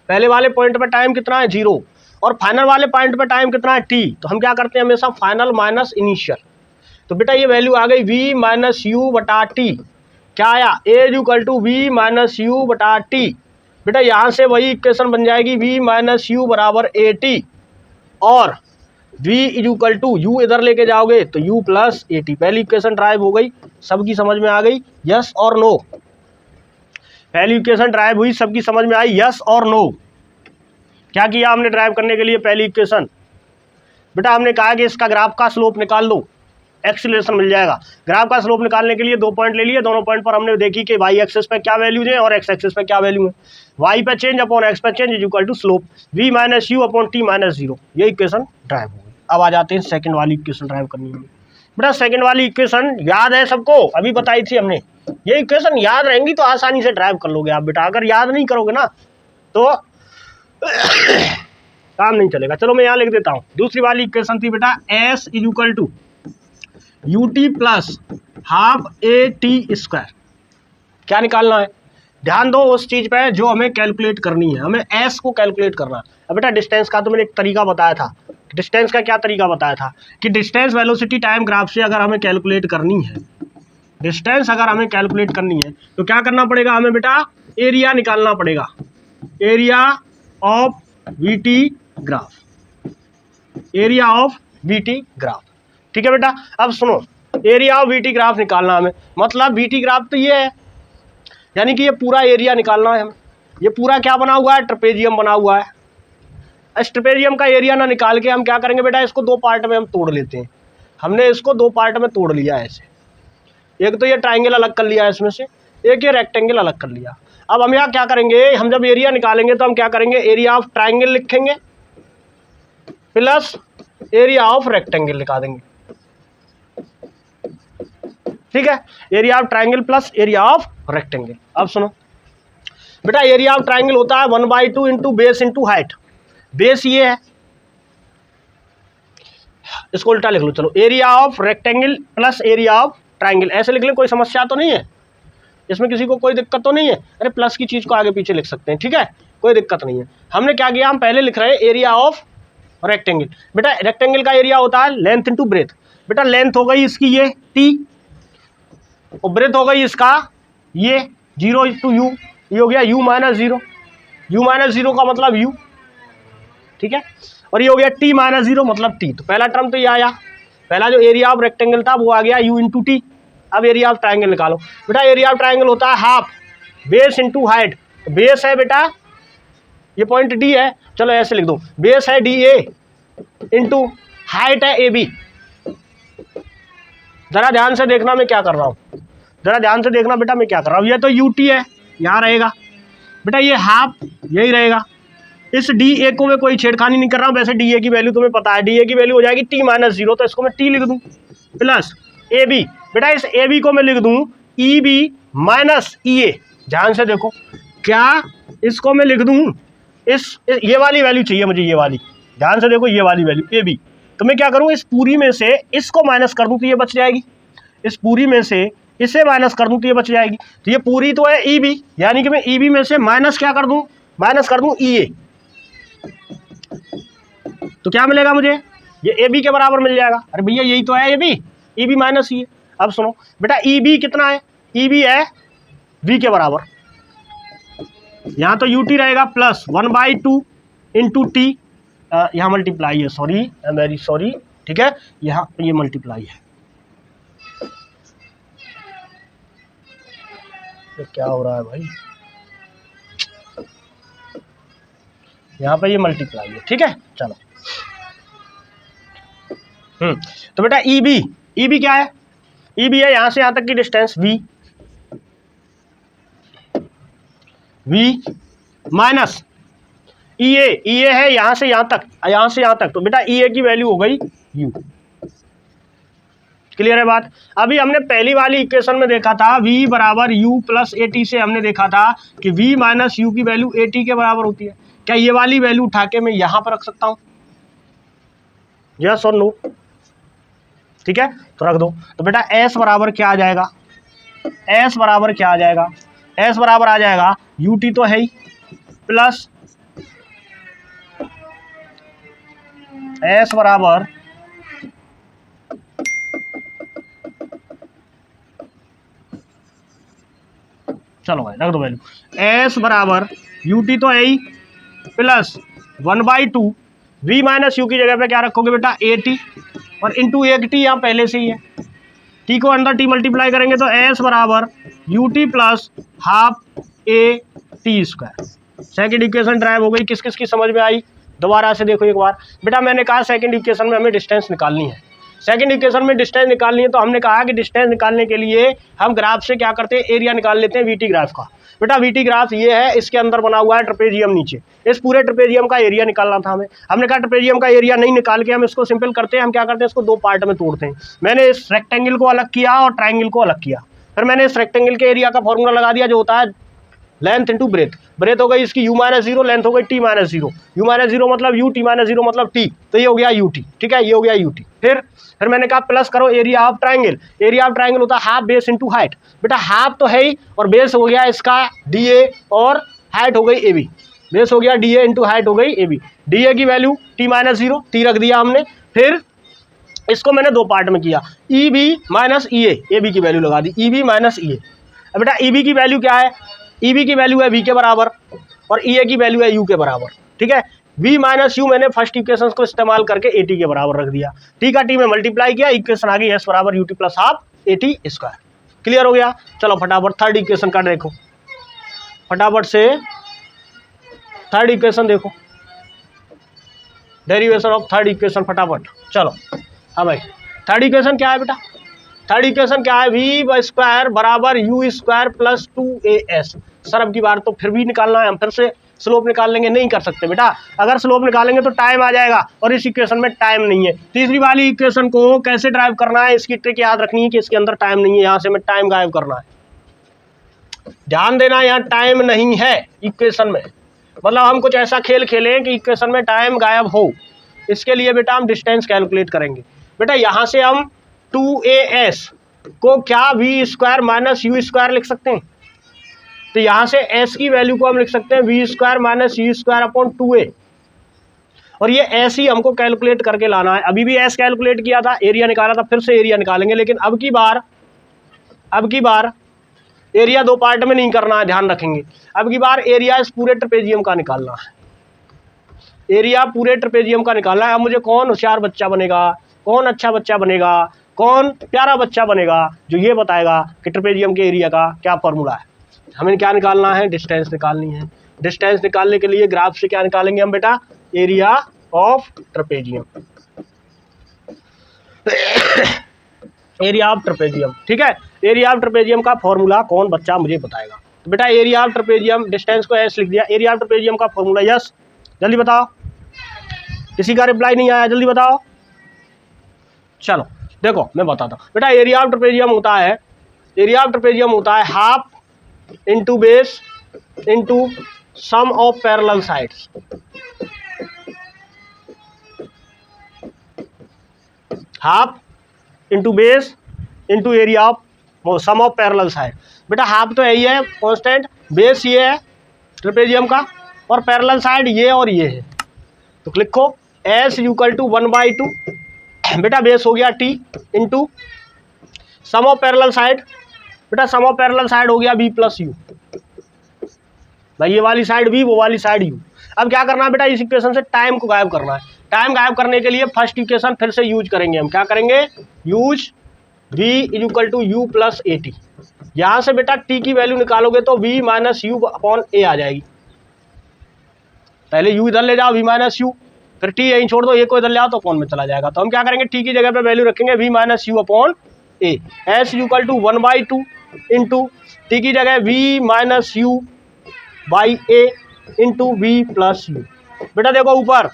पहले वाले पॉइंट पर टाइम कितना है? 0। और फाइनल वाले पॉइंट पर टाइम कितना है? t। तो हम क्या करते हैं हमेशा? Final minus initial. तो बेटा ये वैल्यू आ गई v माइनस यू बटा टी। क्या आया? a equal to v minus u बटा टी। बेटा यहाँ से वही इक्वेशन बन जाएगी v माइनस यू बराबर ए टी, और v इक्वल टू u इधर लेके जाओगे तो u प्लस ए टी। पहली इक्वेशन ड्राइव हो गई, सबकी समझ में आ गई, यस और नो? पहली इक्वेशन ड्राइव हुई, सबकी समझ में आई, यस और नो? क्या किया हमने ड्राइव करने के लिए पहली इक्वेशन? बेटा हमने कहा कि इसका ग्राफ का स्लोप निकाल लो, एक्सीलरेशन मिल जाएगा। ग्राफ का स्लोप निकालने के लिए 2 पॉइंट ले लिए, दोनों पॉइंट पर हमने देखी कि वाई एक्सिस पे क्या वैल्यूज है और एक्स एक्सिस पे क्या वैल्यू है। वाई पे चेंज अपॉन एक्स पे change is equal to slope v minus u upon t minus 0। ये इक्वेशन ड्राइव हो गई। अब आ जाते हैं सेकंड वाली इक्वेशन ड्राइव करनी है। बेटा सेकंड वाली इक्वेशन याद है सबको? अभी बताई थी हमने। ये इक्वेशन याद रहेंगी तो आसानी से ड्राइव कर लोगे आप बेटा, अगर याद नहीं करोगे ना तो काम नहीं चलेगा। चलो मैं यहाँ लिख देता हूँ। दूसरी वाली इक्वेशन थी बेटा s is equal to u T plus half A T square. क्या निकालना है? ध्यान दो उस चीज पे जो हमें कैलकुलेट करनी है, हमें s को कैलकुलेट करना है। अब बेटा डिस्टेंस का तो मैंने एक तरीका बताया था। डिस्टेंस का क्या तरीका बताया था कि डिस्टेंस वेलोसिटी टाइम ग्राफ से अगर हमें कैलकुलेट करनी है, डिस्टेंस अगर हमें कैलकुलेट करनी है तो क्या करना पड़ेगा हमें बेटा? एरिया निकालना पड़ेगा, area of we T graph, area of we T graph, ठीक है बेटा। अब सुनो, area of we T graph निकालना हमें, मतलब वी टी ग्राफ तो ये है, यानी कि ये पूरा एरिया निकालना है हमें। ये पूरा क्या बना हुआ है? ट्रेपेजियम बना हुआ है। इस ट्रेपेजियम का एरिया ना निकाल के हम क्या करेंगे बेटा? इसको 2 पार्ट में हम तोड़ लेते हैं। हमने इसको 2 पार्ट में तोड़ लिया है ऐसे, एक तो ये ट्राइंगल अलग कर लिया है इसमें से, एक ये रेक्टेंगल अलग कर लिया। अब हम यहाँ क्या करेंगे? हम जब एरिया निकालेंगे तो हम क्या करेंगे? एरिया ऑफ ट्राइंगल लिखेंगे प्लस एरिया ऑफ रेक्टेंगल लिखा देंगे, ठीक है। Area of triangle plus area of rectangle. अब सुनो बेटा, एरिया ऑफ ट्राइंगल होता है 1/2 into base into height. Base ये है, इसको उल्टा लिख लो। चलो, area of rectangle plus area of triangle, ऐसे लिख ले, कोई समस्या तो नहीं है इसमें? किसी को कोई दिक्कत तो नहीं है? अरे प्लस की चीज को आगे पीछे लिख सकते हैं, ठीक है, कोई दिक्कत नहीं है। हमने क्या किया? हम पहले लिख रहे हैं एरिया ऑफ रेक्टेंगल। बेटा रेक्टेंगल का एरिया होता है लेंथ इंटू ब्रेथ। बेटा लेंथ हो गई इसकी ये टी, और ब्रेथ हो गई इसका ये 0 टू यू, ये हो गया u माइनस 0। यू माइनस 0 का मतलब u, ठीक है, और ये हो गया t माइनस 0 मतलब t। तो पहला टर्म तो ये आया, पहला जो एरिया ऑफ रेक्टेंगल था वो आ गया u इंटू टी। अब एरिया ऑफ ट्राइंगल निकालो। बेटा एरिया ऑफ ट्राइंगल होता है half base into height. Base है बेटा ये पॉइंट डी है, चलो ऐसे लिख दो, बेस है डी ए इंटू हाइट है ए बी। जरा ध्यान से देखना मैं क्या कर रहा हूँ, जरा ध्यान से देखना बेटा मैं क्या कर रहा हूँ। ये तो यू टी है, यहाँ रहेगा बेटा, ये हाफ यही रहेगा। इस डी ए को मैं कोई छेड़खानी नहीं कर रहा हूँ। वैसे डी ए की वैल्यू तुम्हें पता है, डी ए की वैल्यू हो जाएगी टी माइनस जीरो, तो इसको मैं टी लिख दूँ प्लस ए बी। बेटा इस ए बी को मैं लिख दूँ ई बी माइनस ई ए। ध्यान से देखो, क्या इसको मैं लिख दूँ ये वाली वैल्यू चाहिए मुझे, ये वाली, ध्यान से देखो, ये वाली वैल्यू ए बी। तो मैं क्या करूँ, इस पूरी में से इसको माइनस कर दूँ तो ये बच जाएगी, इस पूरी में से इसे माइनस कर दूँ तो ये बच जाएगी। तो ये पूरी तो है ई बी, यानी कि मैं ई बी में से माइनस क्या कर दूँ, माइनस कर दूँ ई ए, तो क्या मिलेगा मुझे, ये ए बी के बराबर मिल जाएगा। अरे भैया यही तो है A B, E B minus E A. अब सुनो बेटा, ई बी कितना है, ई बी है वी के बराबर, यहाँ तो यू टी रहेगा प्लस 1/2 इंटू टी, यहाँ मल्टीप्लाई है, सॉरी वेरी सॉरी, ठीक है, यहाँ ये मल्टीप्लाई है। तो क्या हो रहा है भाई, यहाँ पे ये मल्टीप्लाई है, ठीक है, चलो। तो बेटा ई बी क्या है, ई बी है यहाँ से यहाँ तक की डिस्टेंस वी माइनस ई ए है यहाँ से यहाँ तक, यहाँ से यहाँ तक, तो बेटा ई ए की वैल्यू हो गई यू। क्लियर है बात। अभी हमने पहली वाली इक्वेशन में देखा था v बराबर यू प्लस ए टी से हमने देखा था कि v माइनस यू की वैल्यू ए टी के बराबर होती है। क्या ये वाली वैल्यू उठा के मैं यहाँ पर रख सकता हूँ, यस और नो, ठीक है, तो रख दो। तो बेटा s बराबर क्या आ जाएगा, s बराबर क्या आ जाएगा, s बराबर आ जाएगा यू टी तो है ही प्लस s बराबर चलो भाई रख दो वैल्यू, s बराबर यू टी तो है ही प्लस 1/2 v माइनस यू की जगह पे क्या रखोगे बेटा ए टी, और इंटू एक टी यहाँ पहले से ही है, टी को अंदर टी मल्टीप्लाई करेंगे तो s बराबर U T plus half A T square. Second equation drive हो गई। किस किस की समझ में आई, दोबारा से देखो एक बार। बेटा मैंने कहा सेकेंड इक्वेशन में हमें डिस्टेंस निकालनी है, सेकेंड इक्वेशन में डिस्टेंस निकालनी है, तो हमने कहा कि डिस्टेंस निकालने के लिए हम ग्राफ से क्या करते हैं, एरिया निकाल लेते हैं वीटी ग्राफ का। बेटा वीटी ग्राफ ये है, इसके अंदर बना हुआ है ट्रेपेजियम, नीचे इस पूरे ट्रेपेजियम का एरिया निकालना था हमें। हमने कहा ट्रेपेजियम का एरिया नहीं निकाल के हम इसको सिंपल करते हैं, हम क्या करते हैं, इसको दो पार्ट में तोड़ते हैं। मैंने इस रेक्टेंगल को अलग किया और ट्राइंगल को अलग किया, फिर मैंने इस रेक्टेंगल के एरिया का फॉर्मूला लगा दिया जो होता है लेंथ इंटू ब्रेथ। ब्रेथ हो गई इसकी यू माइनस जीरो, लेंथ हो गई T minus zero, you minus zero मतलब यू, टी माइनस जीरो मतलब टी, तो ये हो गया यू टी, ठीक है, ये हो गया यू टी। फिर मैंने कहा प्लस करो area of triangle, area of triangle होता है हाफ बेस इंटू हाइट। बेटा हाफ तो है ही और बेस हो गया इसका डी ए और हाइट हो गई ए बी, बेस हो गया डी ए इंटू हाइट हो गई ए बी। डी ए की value T minus zero, T रख दिया हमने, फिर इसको मैंने दो पार्ट में किया, E B minus E A B की वैल्यू लगा दी, ई बी माइनस ई ए। अब बेटा ई बी की वैल्यू क्या है, ई बी की वैल्यू है वी के बराबर और ई ए की वैल्यू है यू के बराबर, ठीक है। v माइनस यू मैंने फर्स्ट इक्वेशन को इस्तेमाल करके ए टी के बराबर रख दिया, टी का टी में मल्टीप्लाई किया, इक्वेशन आ गई एस बराबर U T plus half A T square. Clear हो गया। चलो फटाफट थर्ड इक्वेशन का देखो, फटाफट से थर्ड इक्वेशन देखो, डेरिवेशन ऑफ थर्ड इक्वेशन फटाफट। चलो हाँ भाई, थर्ड इक्वेशन क्या है बेटा, थर्ड इक्वेशन क्या है, वी स्क्वायर बराबर U square plus 2as। Sir अब की बार तो फिर भी निकालना है, हम फिर से स्लोप निकाल लेंगे, नहीं कर सकते बेटा, अगर स्लोप निकालेंगे तो टाइम आ जाएगा और इस इक्वेशन में टाइम नहीं है। तीसरी वाली इक्वेशन को कैसे ड्राइव करना है, इसकी ट्रिक याद रखनी है कि इसके अंदर टाइम नहीं है, यहाँ से मैं टाइम गायब करना है। ध्यान देना, यहाँ टाइम नहीं है इक्वेशन में, मतलब हम कुछ ऐसा खेल खेलें कि इक्वेशन में टाइम गायब हो। इसके लिए बेटा हम डिस्टेंस कैलकुलेट करेंगे। बेटा यहाँ से हम 2as को क्या v square minus you square लिख सकते हैं, तो यहाँ से s की वैल्यू को हम लिख सकते हैं v square minus you square upon 2a, और ये s ही हमको कैलकुलेट करके लाना है। अभी भी s कैलकुलेट किया था, एरिया निकाला था, फिर से एरिया निकालेंगे, लेकिन अब की बार एरिया दो पार्ट में नहीं करना है, ध्यान रखेंगे। अब की बार एरिया इस पूरे ट्रेपेजियम का निकालना है, एरिया पूरे ट्रेपेजियम का निकालना है। अब मुझे कौन होशियार बच्चा बनेगा, कौन अच्छा बच्चा बनेगा, कौन प्यारा बच्चा बनेगा जो ये बताएगा कि ट्रेपेजियम के एरिया का क्या फॉर्मूला है। हमें क्या निकालना है, डिस्टेंस निकालनी है। डिस्टेंस निकालने के लिए ग्राफ से क्या निकालेंगे हम बेटा, area of trapezium, area of trapezium. ठीक है, एरिया ऑफ ट्रेपेजियम का फॉर्मूला कौन बच्चा मुझे बताएगा। तो बेटा एरिया ऑफ ट्रेपेजियम, डिस्टेंस को एस लिख दिया, एरिया ऑफ ट्रेपेजियम का फॉर्मूला यस, जल्दी बताओ, किसी का रिप्लाई नहीं आया, जल्दी बताओ। चलो देखो मैं बताता हूँ बेटा, एरिया ऑफ ट्रेपेजियम होता है, एरिया ऑफ ट्रेपेजियम होता है half into base into sum of parallel sides. Half into base into area of sum of parallel side. बेटा हाफ तो यही है कांस्टेंट, बेस ये है ट्रेपेजियम का, और पैरेलल साइड ये और ये है। तो लिखो एस इक्वल टू 1/2, बेटा बेस हो गया t into sum of parallel side, बेटा सम ऑफ पैरेलल साइड हो गया बी प्लस यू, भाई ये वाली साइड बी, वो वाली साइड यू। अब क्या करना है बेटा, इस इक्वेशन से टाइम को गायब करना है। टाइम गायब करने के लिए फर्स्ट इक्वेशन फिर से यूज करेंगे हम, क्या करेंगे, use v equal to u plus A t. यहाँ से बेटा t की वैल्यू निकालोगे तो v minus u upon a आ जाएगी। पहले u इधर ले जाओ, v माइनस यू, फिर t यहीं छोड़ दो, ए को इधर ले आओ तो अपॉन में चला जाएगा। तो हम क्या करेंगे, t की जगह पे वैल्यू रखेंगे v minus u upon a, s equal to 1/2 into t की जगह v minus u by a into v plus u. बेटा देखो ऊपर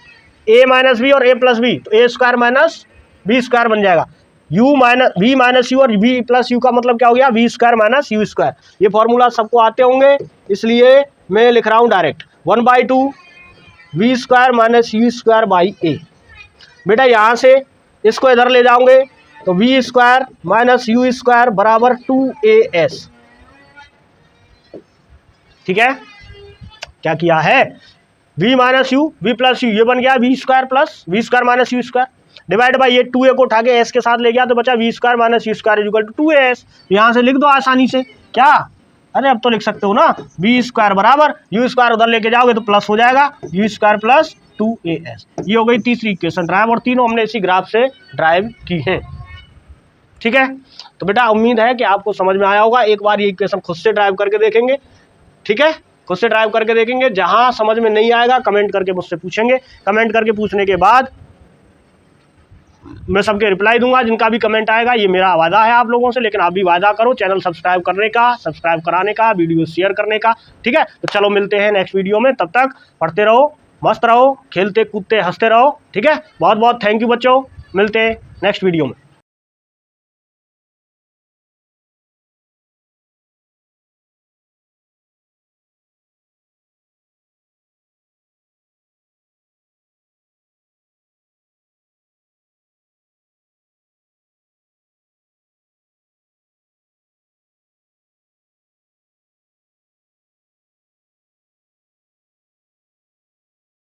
a माइनस बी और a प्लस बी, तो a square minus b square बन जाएगा। u minus v minus u और v प्लस यू का मतलब क्या हो गया, v square minus you square. ये फॉर्मूला सबको आते होंगे, इसलिए मैं लिख रहा हूँ direct 1/2 V square minus you square by A. बेटा यहाँ से इसको इधर ले जाओगे तो V square minus you square बराबर 2as। ठीक है, क्या किया है, v minus U V plus U, ये बन गया V square plus V square minus you square divide by ये 2a को उठा के s के साथ ले गया तो बचा v square minus you square equal to 2as। यहाँ से लिख दो आसानी से, क्या, अरे अब तो लिख सकते हो ना, वी स्क्वायर बराबर यू स्क्वायर उधर लेके जाओगे तो प्लस हो जाएगा यू स्क्वायर प्लस 2as। ये हो गई तीसरी इक्वेशन ड्राइव, और तीनों हमने इसी ग्राफ से ड्राइव की हैं। ठीक है, तो बेटा उम्मीद है कि आपको समझ में आया होगा। एक बार ये इक्वेशन खुद से ड्राइव करके देखेंगे, ठीक है, खुद से ड्राइव करके देखेंगे। जहां समझ में नहीं आएगा कमेंट करके मुझसे पूछेंगे, कमेंट करके पूछने के बाद मैं सबके रिप्लाई दूंगा। जिनका भी कमेंट आएगा, ये मेरा वादा है आप लोगों से, लेकिन आप भी वादा करो चैनल सब्सक्राइब करने का, सब्सक्राइब कराने का, वीडियो शेयर करने का। ठीक है, तो चलो मिलते हैं नेक्स्ट वीडियो में, तब तक पढ़ते रहो, मस्त रहो, खेलते कूदते हंसते रहो। ठीक है, बहुत बहुत थैंक यू बच्चों, मिलते हैं नेक्स्ट वीडियो में।